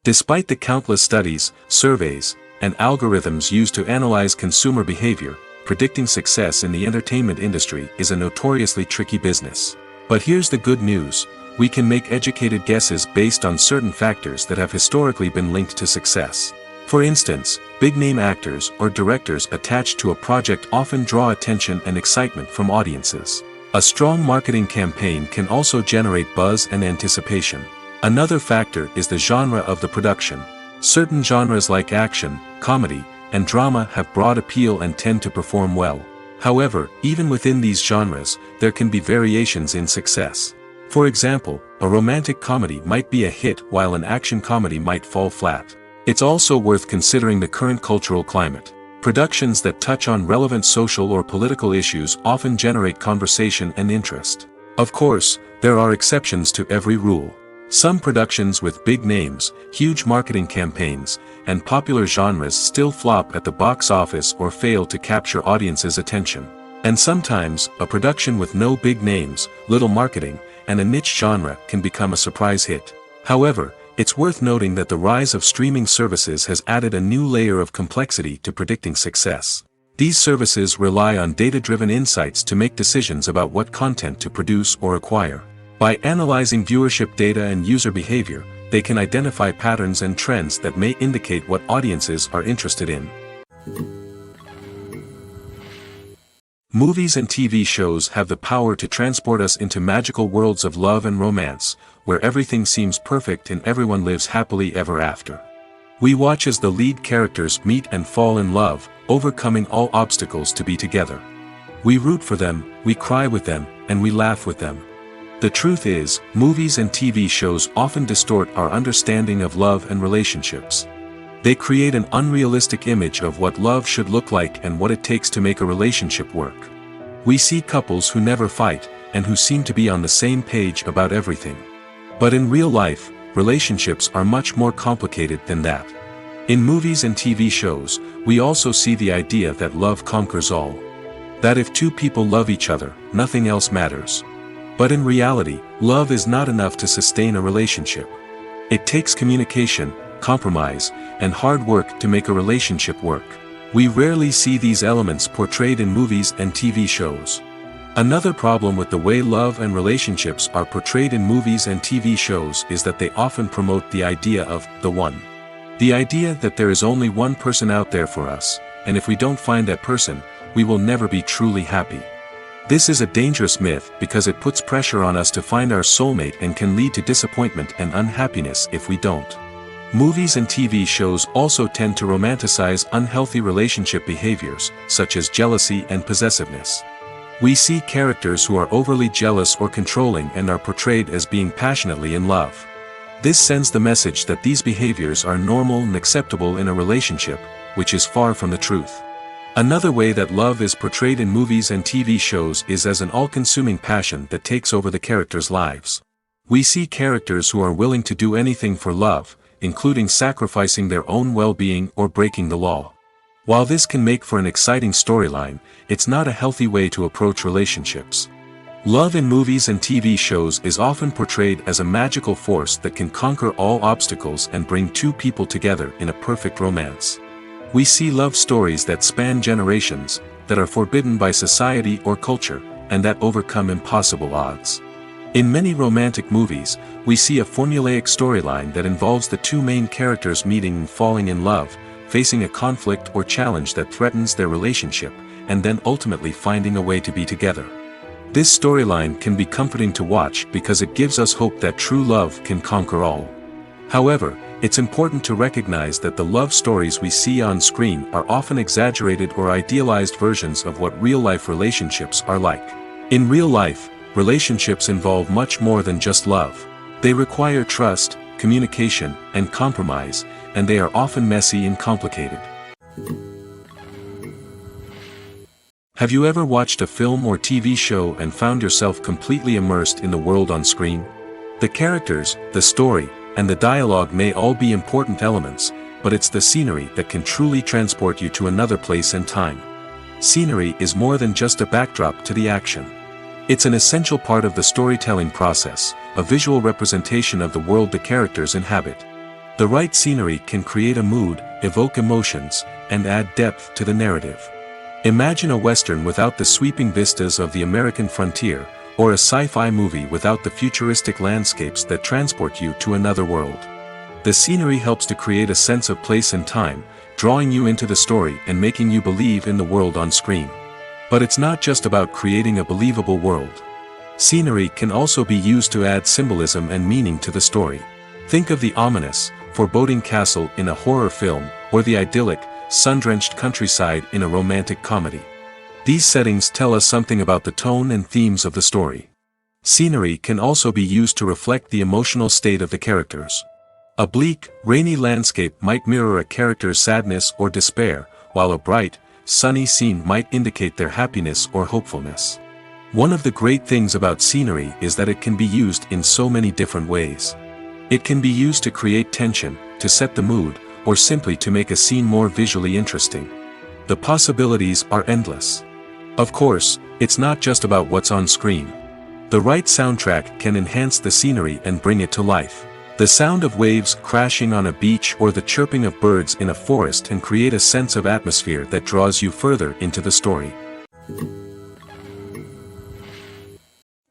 [SPEAKER 1] Despite the countless studies, surveys, and algorithms used to analyze consumer behavior, predicting success in the entertainment industry is a notoriously tricky business. But here's the good news: we can make educated guesses based on certain factors that have historically been linked to success. For instance, big-name actors or directors attached to a project often draw attention and excitement from audiences. A strong marketing campaign can also generate buzz and anticipation. Another factor is the genre of the production. Certain genres like action, comedy, and drama have broad appeal and tend to perform well. However, even within these genres, there can be variations in success. For example, a romantic comedy might be a hit while an action comedy might fall flat. It's also worth considering the current cultural climate. Productions that touch on relevant social or political issues often generate conversation and interest. Of course, there are exceptions to every rule. Some productions with big names, huge marketing campaigns, and popular genres still flop at the box office or fail to capture audiences' attention. And sometimes, a production with no big names, little marketing, and a niche genre can become a surprise hit. However, it's worth noting that the rise of streaming services has added a new layer of complexity to predicting success. These services rely on data-driven insights to make decisions about what content to produce or acquire. By analyzing viewership data and user behavior, they can identify patterns and trends that may indicate what audiences are interested in. Movies and TV shows have the power to transport us into magical worlds of love and romance, where everything seems perfect and everyone lives happily ever after. We watch as the lead characters meet and fall in love, overcoming all obstacles to be together. We root for them, we cry with them, and we laugh with them. The truth is, movies and TV shows often distort our understanding of love and relationships. They create an unrealistic image of what love should look like and what it takes to make a relationship work. We see couples who never fight, and who seem to be on the same page about everything. But in real life, relationships are much more complicated than that. In movies and TV shows, we also see the idea that love conquers all. That if two people love each other, nothing else matters. But in reality, love is not enough to sustain a relationship. It takes communication, compromise, and hard work to make a relationship work. We rarely see these elements portrayed in movies and TV shows. Another problem with the way love and relationships are portrayed in movies and TV shows is that they often promote the idea of the one. The idea that there is only one person out there for us, and if we don't find that person, we will never be truly happy. This is a dangerous myth because it puts pressure on us to find our soulmate and can lead to disappointment and unhappiness if we don't. Movies and TV shows also tend to romanticize unhealthy relationship behaviors, such as jealousy and possessiveness. We see characters who are overly jealous or controlling and are portrayed as being passionately in love. This sends the message that these behaviors are normal and acceptable in a relationship, which is far from the truth. Another way that love is portrayed in movies and TV shows is as an all-consuming passion that takes over the characters' lives. We see characters who are willing to do anything for love, including sacrificing their own well-being or breaking the law. While this can make for an exciting storyline, it's not a healthy way to approach relationships. Love in movies and TV shows is often portrayed as a magical force that can conquer all obstacles and bring two people together in a perfect romance. We see love stories that span generations, that are forbidden by society or culture, and that overcome impossible odds. In many romantic movies, we see a formulaic storyline that involves the two main characters meeting and falling in love, facing a conflict or challenge that threatens their relationship, and then ultimately finding a way to be together. This storyline can be comforting to watch because it gives us hope that true love can conquer all. However, it's important to recognize that the love stories we see on screen are often exaggerated or idealized versions of what real-life relationships are like. In real life, relationships involve much more than just love. They require trust, communication, and compromise, and they are often messy and complicated. Have you ever watched a film or TV show and found yourself completely immersed in the world on screen? The characters, the story, and the dialogue may all be important elements, but it's the scenery that can truly transport you to another place and time. Scenery is more than just a backdrop to the action. It's an essential part of the storytelling process, a visual representation of the world the characters inhabit. The right scenery can create a mood, evoke emotions, and add depth to the narrative. Imagine a Western without the sweeping vistas of the American frontier, or a sci-fi movie without the futuristic landscapes that transport you to another world. The scenery helps to create a sense of place and time, drawing you into the story and making you believe in the world on screen. But it's not just about creating a believable world. Scenery can also be used to add symbolism and meaning to the story. Think of the ominous, foreboding castle in a horror film, or the idyllic, sun-drenched countryside in a romantic comedy. These settings tell us something about the tone and themes of the story. Scenery can also be used to reflect the emotional state of the characters. A bleak, rainy landscape might mirror a character's sadness or despair, while a bright, sunny scene might indicate their happiness or hopefulness. One of the great things about scenery is that it can be used in so many different ways. It can be used to create tension, to set the mood, or simply to make a scene more visually interesting. The possibilities are endless. Of course, it's not just about what's on screen. The right soundtrack can enhance the scenery and bring it to life. The sound of waves crashing on a beach or the chirping of birds in a forest can create a sense of atmosphere that draws you further into the story.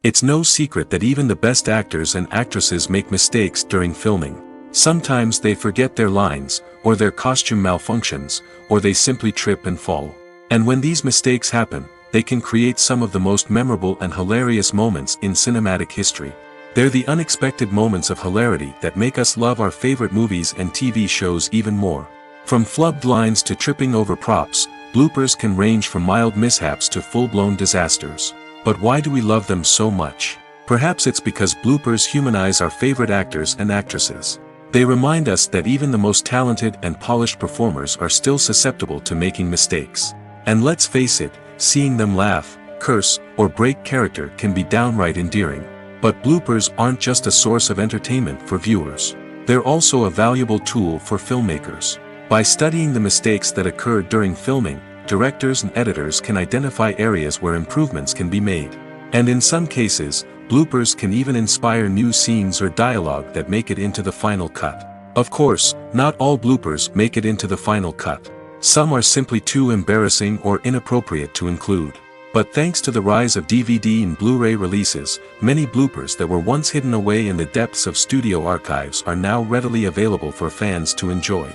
[SPEAKER 1] It's no secret that even the best actors and actresses make mistakes during filming. Sometimes they forget their lines, or their costume malfunctions, or they simply trip and fall. And when these mistakes happen, they can create some of the most memorable and hilarious moments in cinematic history. They're the unexpected moments of hilarity that make us love our favorite movies and TV shows even more. From flubbed lines to tripping over props, bloopers can range from mild mishaps to full-blown disasters. But why do we love them so much? Perhaps it's because bloopers humanize our favorite actors and actresses. They remind us that even the most talented and polished performers are still susceptible to making mistakes. And let's face it, seeing them laugh, curse, or break character can be downright endearing. But bloopers aren't just a source of entertainment for viewers. They're also a valuable tool for filmmakers. By studying the mistakes that occurred during filming, directors and editors can identify areas where improvements can be made. And in some cases, bloopers can even inspire new scenes or dialogue that make it into the final cut. Of course, not all bloopers make it into the final cut. Some are simply too embarrassing or inappropriate to include. But thanks to the rise of DVD and Blu-ray releases, many bloopers that were once hidden away in the depths of studio archives are now readily available for fans to enjoy.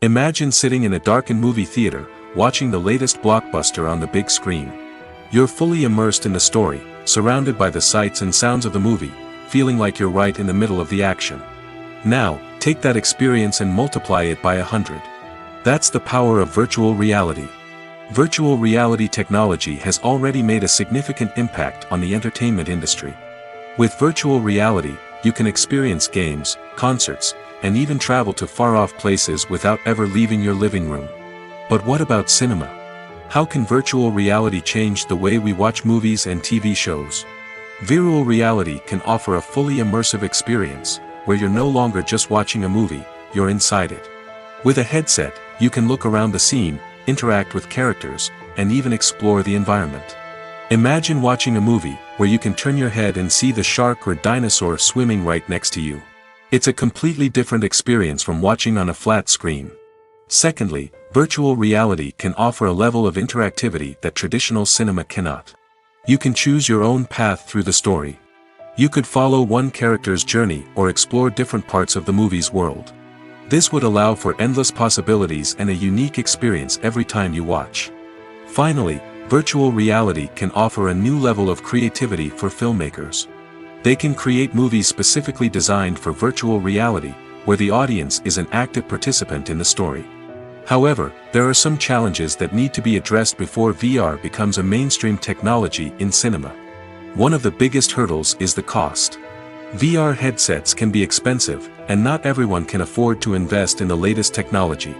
[SPEAKER 1] Imagine sitting in a darkened movie theater, watching the latest blockbuster on the big screen. You're fully immersed in the story, surrounded by the sights and sounds of the movie, feeling like you're right in the middle of the action. Now, take that experience and multiply it by 100. That's the power of virtual reality. Virtual reality technology has already made a significant impact on the entertainment industry. With virtual reality, you can experience games, concerts, and even travel to far-off places without ever leaving your living room. But what about cinema? How can virtual reality change the way we watch movies and TV shows? Virtual reality can offer a fully immersive experience, where you're no longer just watching a movie, you're inside it. With a headset, you can look around the scene, interact with characters, and even explore the environment. Imagine watching a movie where you can turn your head and see the shark or dinosaur swimming right next to you. It's a completely different experience from watching on a flat screen. Secondly, virtual reality can offer a level of interactivity that traditional cinema cannot. You can choose your own path through the story. You could follow one character's journey or explore different parts of the movie's world. This would allow for endless possibilities and a unique experience every time you watch. Finally, virtual reality can offer a new level of creativity for filmmakers. They can create movies specifically designed for virtual reality, where the audience is an active participant in the story. However, there are some challenges that need to be addressed before VR becomes a mainstream technology in cinema. One of the biggest hurdles is the cost. VR headsets can be expensive, and not everyone can afford to invest in the latest technology.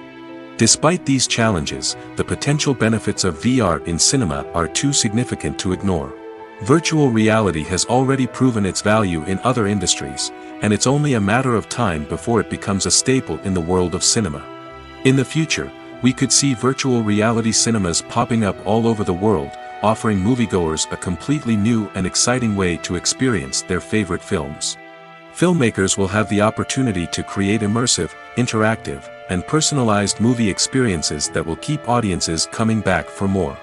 [SPEAKER 1] Despite these challenges, the potential benefits of VR in cinema are too significant to ignore. Virtual reality has already proven its value in other industries, and it's only a matter of time before it becomes a staple in the world of cinema. In the future, we could see virtual reality cinemas popping up all over the world, offering moviegoers a completely new and exciting way to experience their favorite films. Filmmakers will have the opportunity to create immersive, interactive, and personalized movie experiences that will keep audiences coming back for more.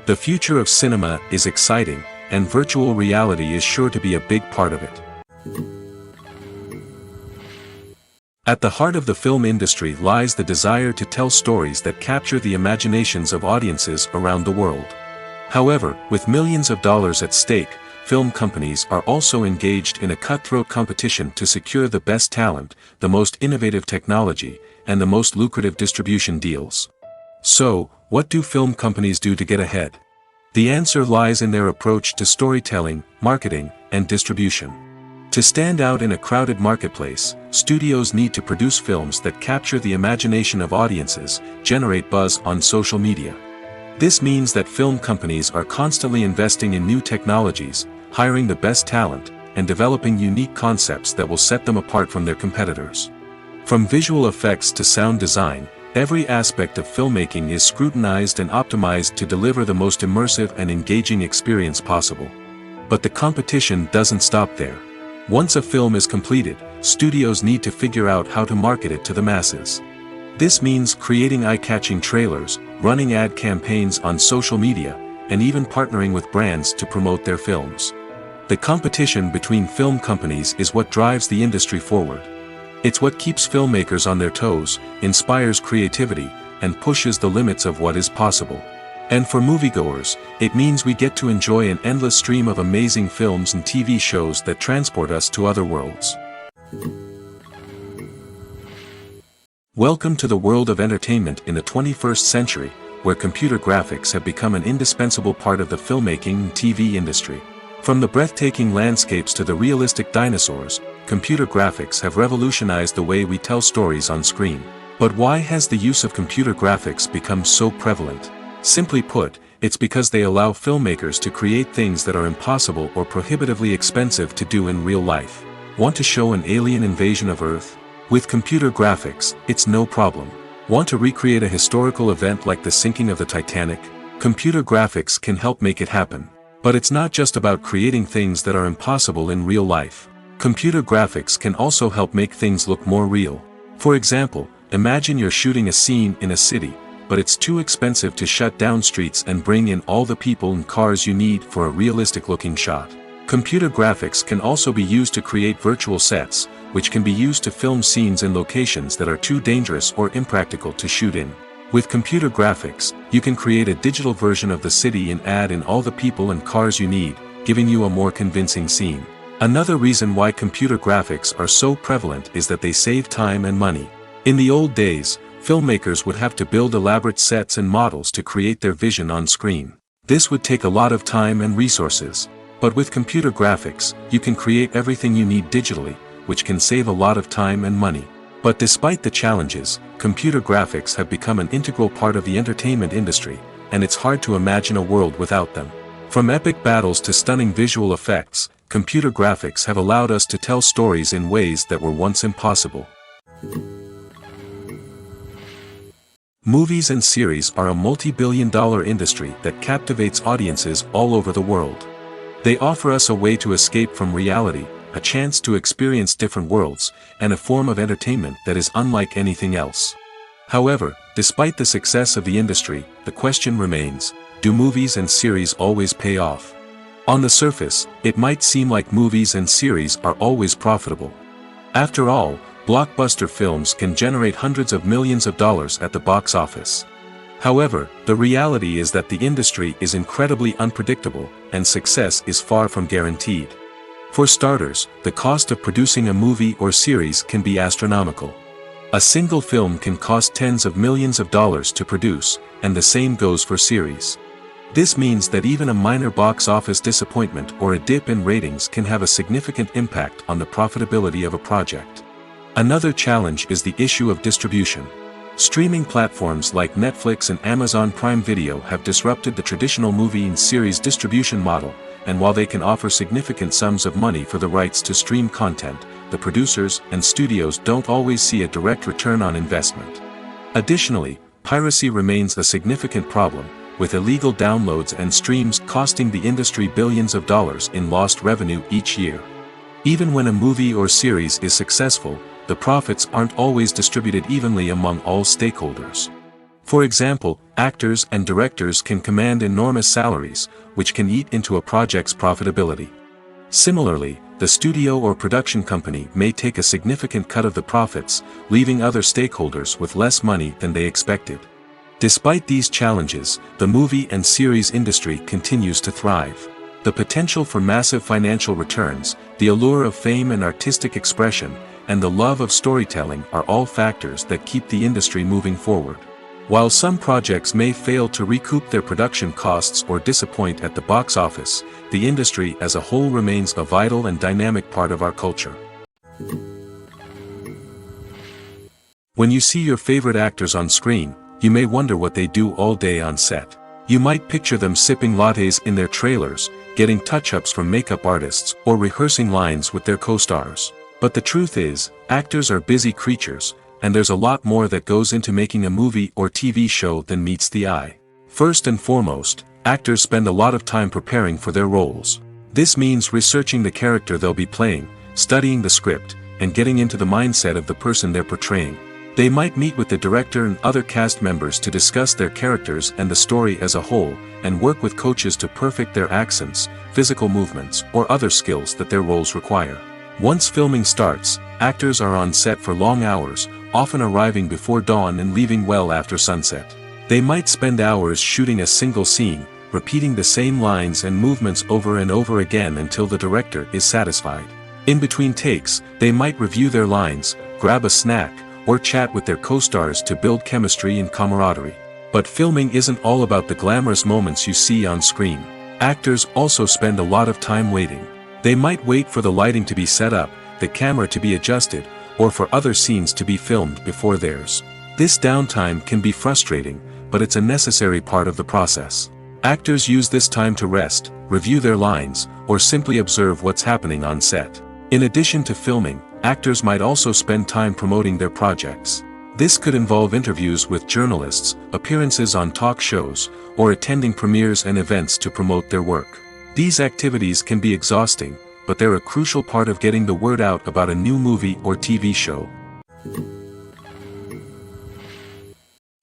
[SPEAKER 1] The future of cinema is exciting, and virtual reality is sure to be a big part of it. At the heart of the film industry lies the desire to tell stories that capture the imaginations of audiences around the world. However, with millions of dollars at stake, film companies are also engaged in a cutthroat competition to secure the best talent, the most innovative technology, and the most lucrative distribution deals. So, what do film companies do to get ahead? The answer lies in their approach to storytelling, marketing, and distribution. To stand out in a crowded marketplace, studios need to produce films that capture the imagination of audiences, generate buzz on social media. This means that film companies are constantly investing in new technologies, hiring the best talent, and developing unique concepts that will set them apart from their competitors. From visual effects to sound design, every aspect of filmmaking is scrutinized and optimized to deliver the most immersive and engaging experience possible. But the competition doesn't stop there. Once a film is completed, studios need to figure out how to market it to the masses. This means creating eye-catching trailers, running ad campaigns on social media, and even partnering with brands to promote their films. The competition between film companies is what drives the industry forward. It's what keeps filmmakers on their toes, inspires creativity, and pushes the limits of what is possible. And for moviegoers, it means we get to enjoy an endless stream of amazing films and TV shows that transport us to other worlds. Welcome to the world of entertainment in the 21st century, where computer graphics have become an indispensable part of the filmmaking and TV industry. From the breathtaking landscapes to the realistic dinosaurs, computer graphics have revolutionized the way we tell stories on screen. But why has the use of computer graphics become so prevalent? Simply put, it's because they allow filmmakers to create things that are impossible or prohibitively expensive to do in real life. Want to show an alien invasion of Earth? With computer graphics, it's no problem. Want to recreate a historical event like the sinking of the Titanic? Computer graphics can help make it happen. But it's not just about creating things that are impossible in real life. Computer graphics can also help make things look more real. For example, imagine you're shooting a scene in a city, but it's too expensive to shut down streets and bring in all the people and cars you need for a realistic-looking shot. Computer graphics can also be used to create virtual sets, which can be used to film scenes in locations that are too dangerous or impractical to shoot in. With computer graphics, you can create a digital version of the city and add in all the people and cars you need, giving you a more convincing scene. Another reason why computer graphics are so prevalent is that they save time and money. In the old days, filmmakers would have to build elaborate sets and models to create their vision on screen. This would take a lot of time and resources. But with computer graphics, you can create everything you need digitally, which can save a lot of time and money. But despite the challenges, computer graphics have become an integral part of the entertainment industry, and it's hard to imagine a world without them. From epic battles to stunning visual effects, computer graphics have allowed us to tell stories in ways that were once impossible. Movies and series are a multi-billion-dollar industry that captivates audiences all over the world. They offer us a way to escape from reality, a chance to experience different worlds, and a form of entertainment that is unlike anything else. However, despite the success of the industry, the question remains, do movies and series always pay off? On the surface, it might seem like movies and series are always profitable. After all, blockbuster films can generate hundreds of millions of dollars at the box office. However, the reality is that the industry is incredibly unpredictable, and success is far from guaranteed. For starters, the cost of producing a movie or series can be astronomical. A single film can cost tens of millions of dollars to produce, and the same goes for series. This means that even a minor box office disappointment or a dip in ratings can have a significant impact on the profitability of a project. Another challenge is the issue of distribution. Streaming platforms like Netflix and Amazon Prime Video have disrupted the traditional movie and series distribution model, and while they can offer significant sums of money for the rights to stream content, the producers and studios don't always see a direct return on investment. Additionally, piracy remains a significant problem, with illegal downloads and streams costing the industry billions of dollars in lost revenue each year. Even when a movie or series is successful, the profits aren't always distributed evenly among all stakeholders. For example, actors and directors can command enormous salaries, which can eat into a project's profitability. Similarly, the studio or production company may take a significant cut of the profits, leaving other stakeholders with less money than they expected. Despite these challenges, the movie and series industry continues to thrive. The potential for massive financial returns, the allure of fame and artistic expression, and the love of storytelling are all factors that keep the industry moving forward. While some projects may fail to recoup their production costs or disappoint at the box office, the industry as a whole remains a vital and dynamic part of our culture. When you see your favorite actors on screen, you may wonder what they do all day on set. You might picture them sipping lattes in their trailers, getting touch-ups from makeup artists, or rehearsing lines with their co-stars. But the truth is, actors are busy creatures, and there's a lot more that goes into making a movie or TV show than meets the eye. First and foremost, actors spend a lot of time preparing for their roles. This means researching the character they'll be playing, studying the script, and getting into the mindset of the person they're portraying. They might meet with the director and other cast members to discuss their characters and the story as a whole, and work with coaches to perfect their accents, physical movements, or other skills that their roles require. Once filming starts, actors are on set for long hours, often arriving before dawn and leaving well after sunset. They might spend hours shooting a single scene, repeating the same lines and movements over and over again until the director is satisfied. In between takes, they might review their lines, grab a snack, or chat with their co-stars to build chemistry and camaraderie. But filming isn't all about the glamorous moments you see on screen. Actors also spend a lot of time waiting. They might wait for the lighting to be set up, the camera to be adjusted, or for other scenes to be filmed before theirs. This downtime can be frustrating, but it's a necessary part of the process. Actors use this time to rest, review their lines, or simply observe what's happening on set. In addition to filming, actors might also spend time promoting their projects. This could involve interviews with journalists, appearances on talk shows, or attending premieres and events to promote their work. These activities can be exhausting, but they're a crucial part of getting the word out about a new movie or TV show.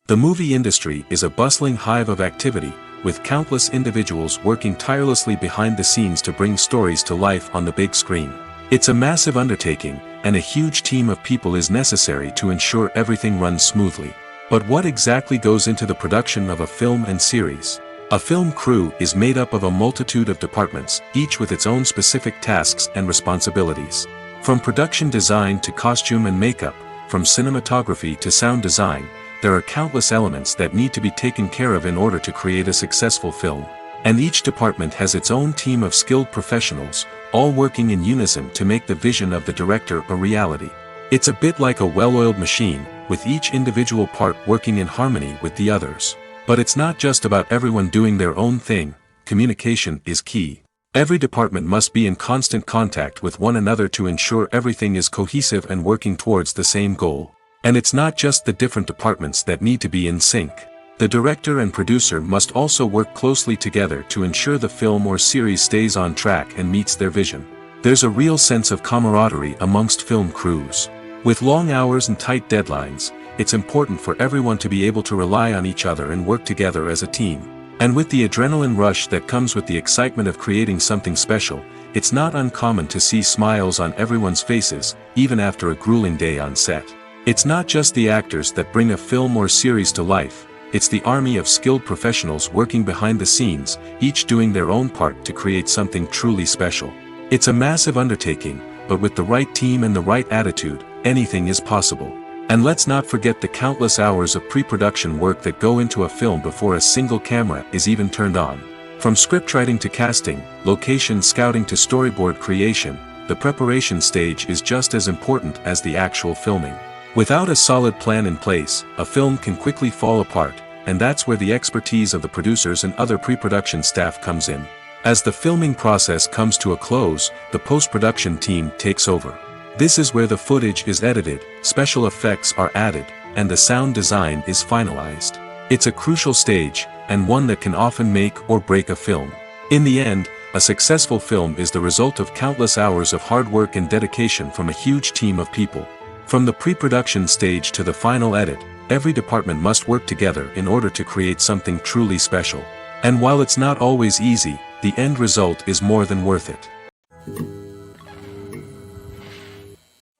[SPEAKER 1] The movie industry is a bustling hive of activity, with countless individuals working tirelessly behind the scenes to bring stories to life on the big screen. It's a massive undertaking, and a huge team of people is necessary to ensure everything runs smoothly. But what exactly goes into the production of a film and series? A film crew is made up of a multitude of departments, each with its own specific tasks and responsibilities. From production design to costume and makeup, from cinematography to sound design, there are countless elements that need to be taken care of in order to create a successful film. And each department has its own team of skilled professionals, all working in unison to make the vision of the director a reality. It's a bit like a well-oiled machine, with each individual part working in harmony with the others. But it's not just about everyone doing their own thing. Communication is key. Every department must be in constant contact with one another to ensure everything is cohesive and working towards the same goal. And it's not just the different departments that need to be in sync. The director and producer must also work closely together to ensure the film or series stays on track and meets their vision. There's a real sense of camaraderie amongst film crews. With long hours and tight deadlines, it's important for everyone to be able to rely on each other and work together as a team. And with the adrenaline rush that comes with the excitement of creating something special, it's not uncommon to see smiles on everyone's faces, even after a grueling day on set. It's not just the actors that bring a film or series to life. It's the army of skilled professionals working behind the scenes, each doing their own part to create something truly special. It's a massive undertaking, but with the right team and the right attitude, anything is possible. And let's not forget the countless hours of pre-production work that go into a film before a single camera is even turned on. From scriptwriting to casting, location scouting to storyboard creation, the preparation stage is just as important as the actual filming. Without a solid plan in place, a film can quickly fall apart, and that's where the expertise of the producers and other pre-production staff comes in. As the filming process comes to a close, the post-production team takes over. This is where the footage is edited, special effects are added, and the sound design is finalized. It's a crucial stage, and one that can often make or break a film. In the end, a successful film is the result of countless hours of hard work and dedication from a huge team of people. From the pre-production stage to the final edit, every department must work together in order to create something truly special. And while it's not always easy, the end result is more than worth it.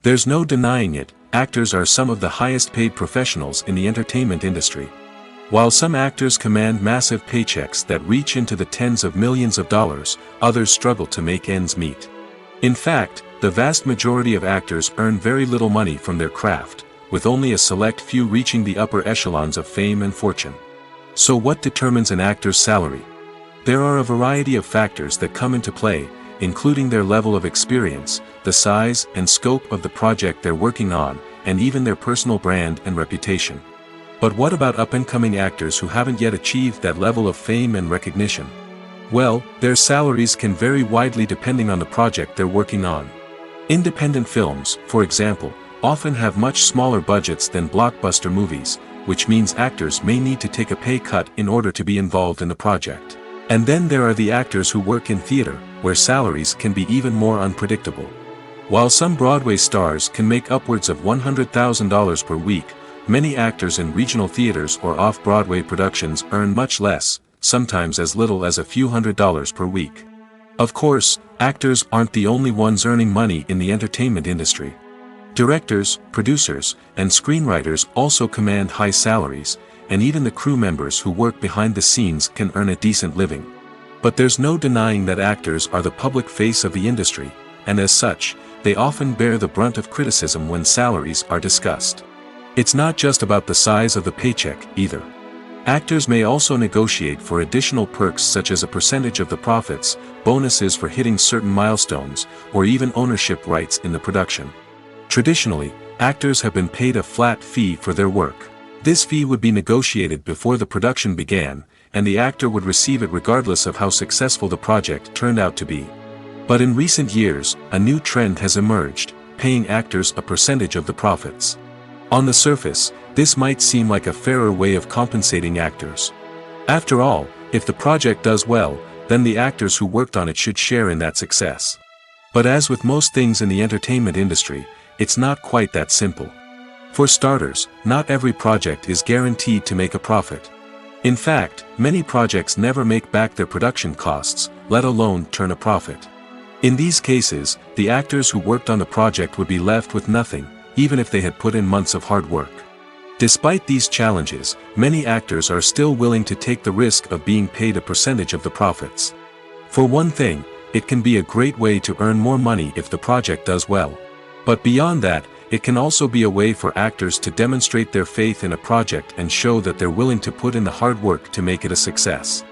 [SPEAKER 1] There's no denying it, actors are some of the highest paid professionals in the entertainment industry. While some actors command massive paychecks that reach into the tens of millions of dollars, others struggle to make ends meet. In fact, the vast majority of actors earn very little money from their craft, with only a select few reaching the upper echelons of fame and fortune. So what determines an actor's salary? There are a variety of factors that come into play, including their level of experience, the size and scope of the project they're working on, and even their personal brand and reputation. But what about up-and-coming actors who haven't yet achieved that level of fame and recognition? Well, their salaries can vary widely depending on the project they're working on. Independent films, for example, often have much smaller budgets than blockbuster movies, which means actors may need to take a pay cut in order to be involved in the project. And then there are the actors who work in theater, where salaries can be even more unpredictable. While some Broadway stars can make upwards of $100,000 per week, many actors in regional theaters or off-Broadway productions earn much less, sometimes as little as a few $100s per week. Of course, actors aren't the only ones earning money in the entertainment industry. Directors, producers, and screenwriters also command high salaries, and even the crew members who work behind the scenes can earn a decent living. But there's no denying that actors are the public face of the industry, and as such, they often bear the brunt of criticism when salaries are discussed. It's not just about the size of the paycheck, either. Actors may also negotiate for additional perks such as a percentage of the profits, bonuses for hitting certain milestones, or even ownership rights in the production. Traditionally, actors have been paid a flat fee for their work. This fee would be negotiated before the production began, and the actor would receive it regardless of how successful the project turned out to be. But in recent years, a new trend has emerged, paying actors a percentage of the profits. On the surface, this might seem like a fairer way of compensating actors. After all, if the project does well, then the actors who worked on it should share in that success. But as with most things in the entertainment industry, it's not quite that simple. For starters, not every project is guaranteed to make a profit. In fact, many projects never make back their production costs, let alone turn a profit. In these cases, the actors who worked on the project would be left with nothing, even if they had put in months of hard work. Despite these challenges, many actors are still willing to take the risk of being paid a percentage of the profits. For one thing, it can be a great way to earn more money if the project does well. But beyond that, it can also be a way for actors to demonstrate their faith in a project and show that they're willing to put in the hard work to make it a success.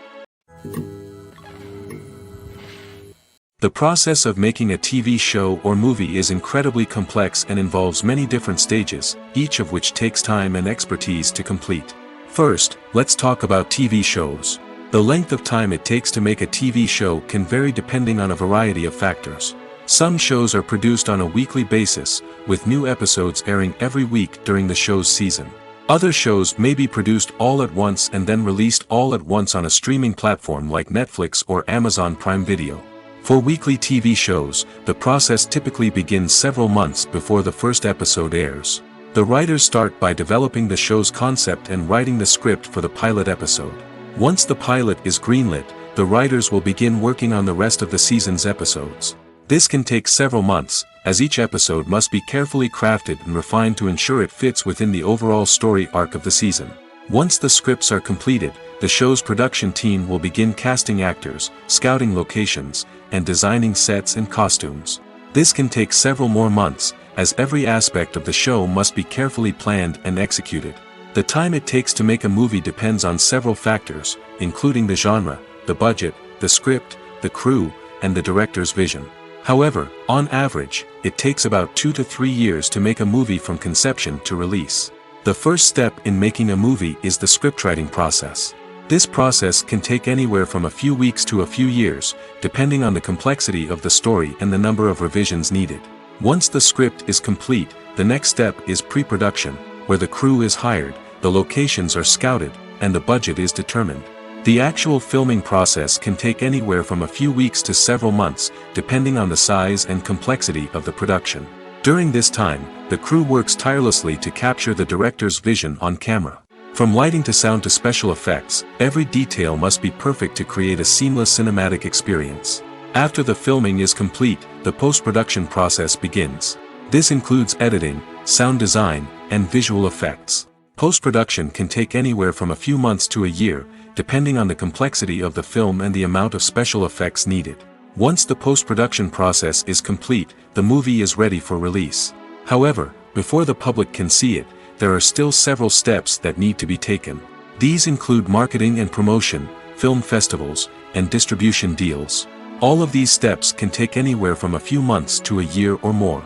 [SPEAKER 1] The process of making a TV show or movie is incredibly complex and involves many different stages, each of which takes time and expertise to complete. First, let's talk about TV shows. The length of time it takes to make a TV show can vary depending on a variety of factors. Some shows are produced on a weekly basis, with new episodes airing every week during the show's season. Other shows may be produced all at once and then released all at once on a streaming platform like Netflix or Amazon Prime Video. For weekly TV shows, the process typically begins several months before the first episode airs. The writers start by developing the show's concept and writing the script for the pilot episode. Once the pilot is greenlit, the writers will begin working on the rest of the season's episodes. This can take several months, as each episode must be carefully crafted and refined to ensure it fits within the overall story arc of the season. Once the scripts are completed, the show's production team will begin casting actors, scouting locations, and designing sets and costumes. This can take several more months, as every aspect of the show must be carefully planned and executed. The time it takes to make a movie depends on several factors, including the genre, the budget, the script, the crew, and the director's vision. However, on average, it takes about 2 to 3 years to make a movie from conception to release. The first step in making a movie is the scriptwriting process. This process can take anywhere from a few weeks to a few years, depending on the complexity of the story and the number of revisions needed. Once the script is complete, the next step is pre-production, where the crew is hired, the locations are scouted, and the budget is determined. The actual filming process can take anywhere from a few weeks to several months, depending on the size and complexity of the production. During this time, the crew works tirelessly to capture the director's vision on camera. From lighting to sound to special effects, every detail must be perfect to create a seamless cinematic experience. After the filming is complete, the post-production process begins. This includes editing, sound design, and visual effects. Post-production can take anywhere from a few months to a year, depending on the complexity of the film and the amount of special effects needed. Once the post-production process is complete, the movie is ready for release. However, before the public can see it, there are still several steps that need to be taken. These include marketing and promotion, film festivals, and distribution deals. All of these steps can take anywhere from a few months to a year or more.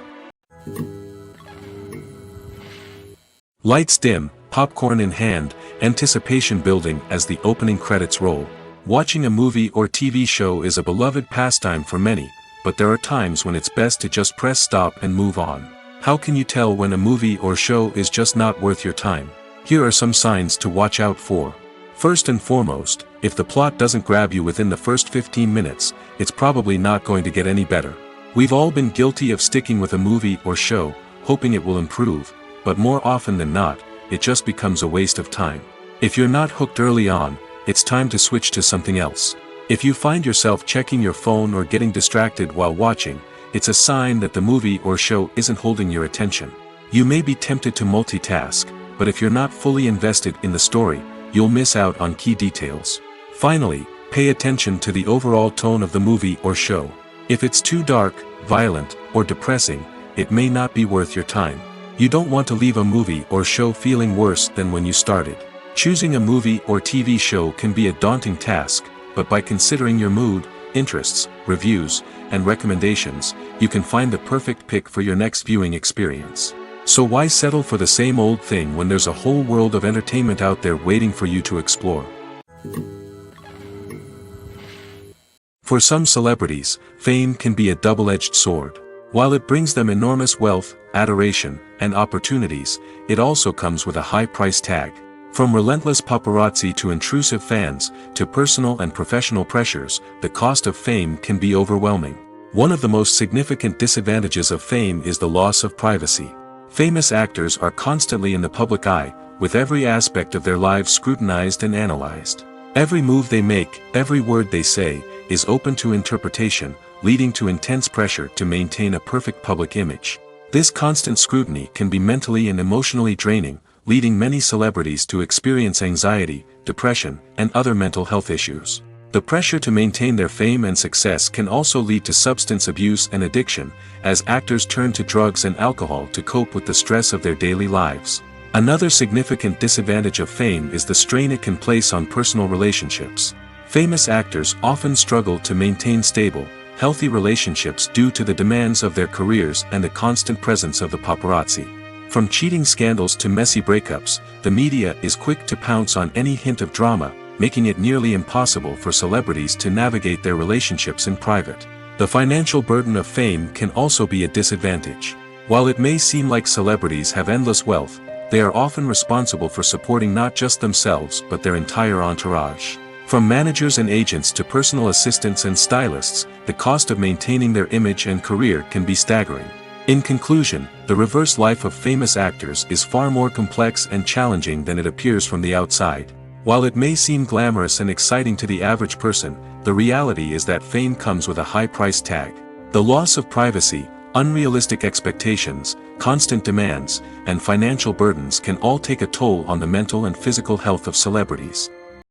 [SPEAKER 1] Lights dim, popcorn in hand, anticipation building as the opening credits roll. Watching a movie or TV show is a beloved pastime for many, but there are times when it's best to just press stop and move on. How can you tell when a movie or show is just not worth your time? Here are some signs to watch out for. First and foremost, if the plot doesn't grab you within the first 15 minutes, it's probably not going to get any better. We've all been guilty of sticking with a movie or show, hoping it will improve, but more often than not, it just becomes a waste of time. If you're not hooked early on, it's time to switch to something else. If you find yourself checking your phone or getting distracted while watching, it's a sign that the movie or show isn't holding your attention. You may be tempted to multitask, but if you're not fully invested in the story, you'll miss out on key details. Finally, pay attention to the overall tone of the movie or show. If it's too dark, violent, or depressing, it may not be worth your time. You don't want to leave a movie or show feeling worse than when you started. Choosing a movie or TV show can be a daunting task, but by considering your mood, interests, reviews, and recommendations, you can find the perfect pick for your next viewing experience. So why settle for the same old thing when there's a whole world of entertainment out there waiting for you to explore? For some celebrities, fame can be a double-edged sword. While it brings them enormous wealth, adoration, and opportunities, it also comes with a high price tag. From relentless paparazzi to intrusive fans, to personal and professional pressures, the cost of fame can be overwhelming. One of the most significant disadvantages of fame is the loss of privacy. Famous actors are constantly in the public eye, with every aspect of their lives scrutinized and analyzed. Every move they make, every word they say, is open to interpretation, leading to intense pressure to maintain a perfect public image. This constant scrutiny can be mentally and emotionally draining, leading many celebrities to experience anxiety, depression, and other mental health issues. The pressure to maintain their fame and success can also lead to substance abuse and addiction, as actors turn to drugs and alcohol to cope with the stress of their daily lives. Another significant disadvantage of fame is the strain it can place on personal relationships. Famous actors often struggle to maintain stable, healthy relationships due to the demands of their careers and the constant presence of the paparazzi. From cheating scandals to messy breakups, the media is quick to pounce on any hint of drama, making it nearly impossible for celebrities to navigate their relationships in private. The financial burden of fame can also be a disadvantage. While it may seem like celebrities have endless wealth, they are often responsible for supporting not just themselves but their entire entourage. From managers and agents to personal assistants and stylists, the cost of maintaining their image and career can be staggering. In conclusion, the reverse life of famous actors is far more complex and challenging than it appears from the outside. While it may seem glamorous and exciting to the average person, the reality is that fame comes with a high price tag. The loss of privacy, unrealistic expectations, constant demands, and financial burdens can all take a toll on the mental and physical health of celebrities.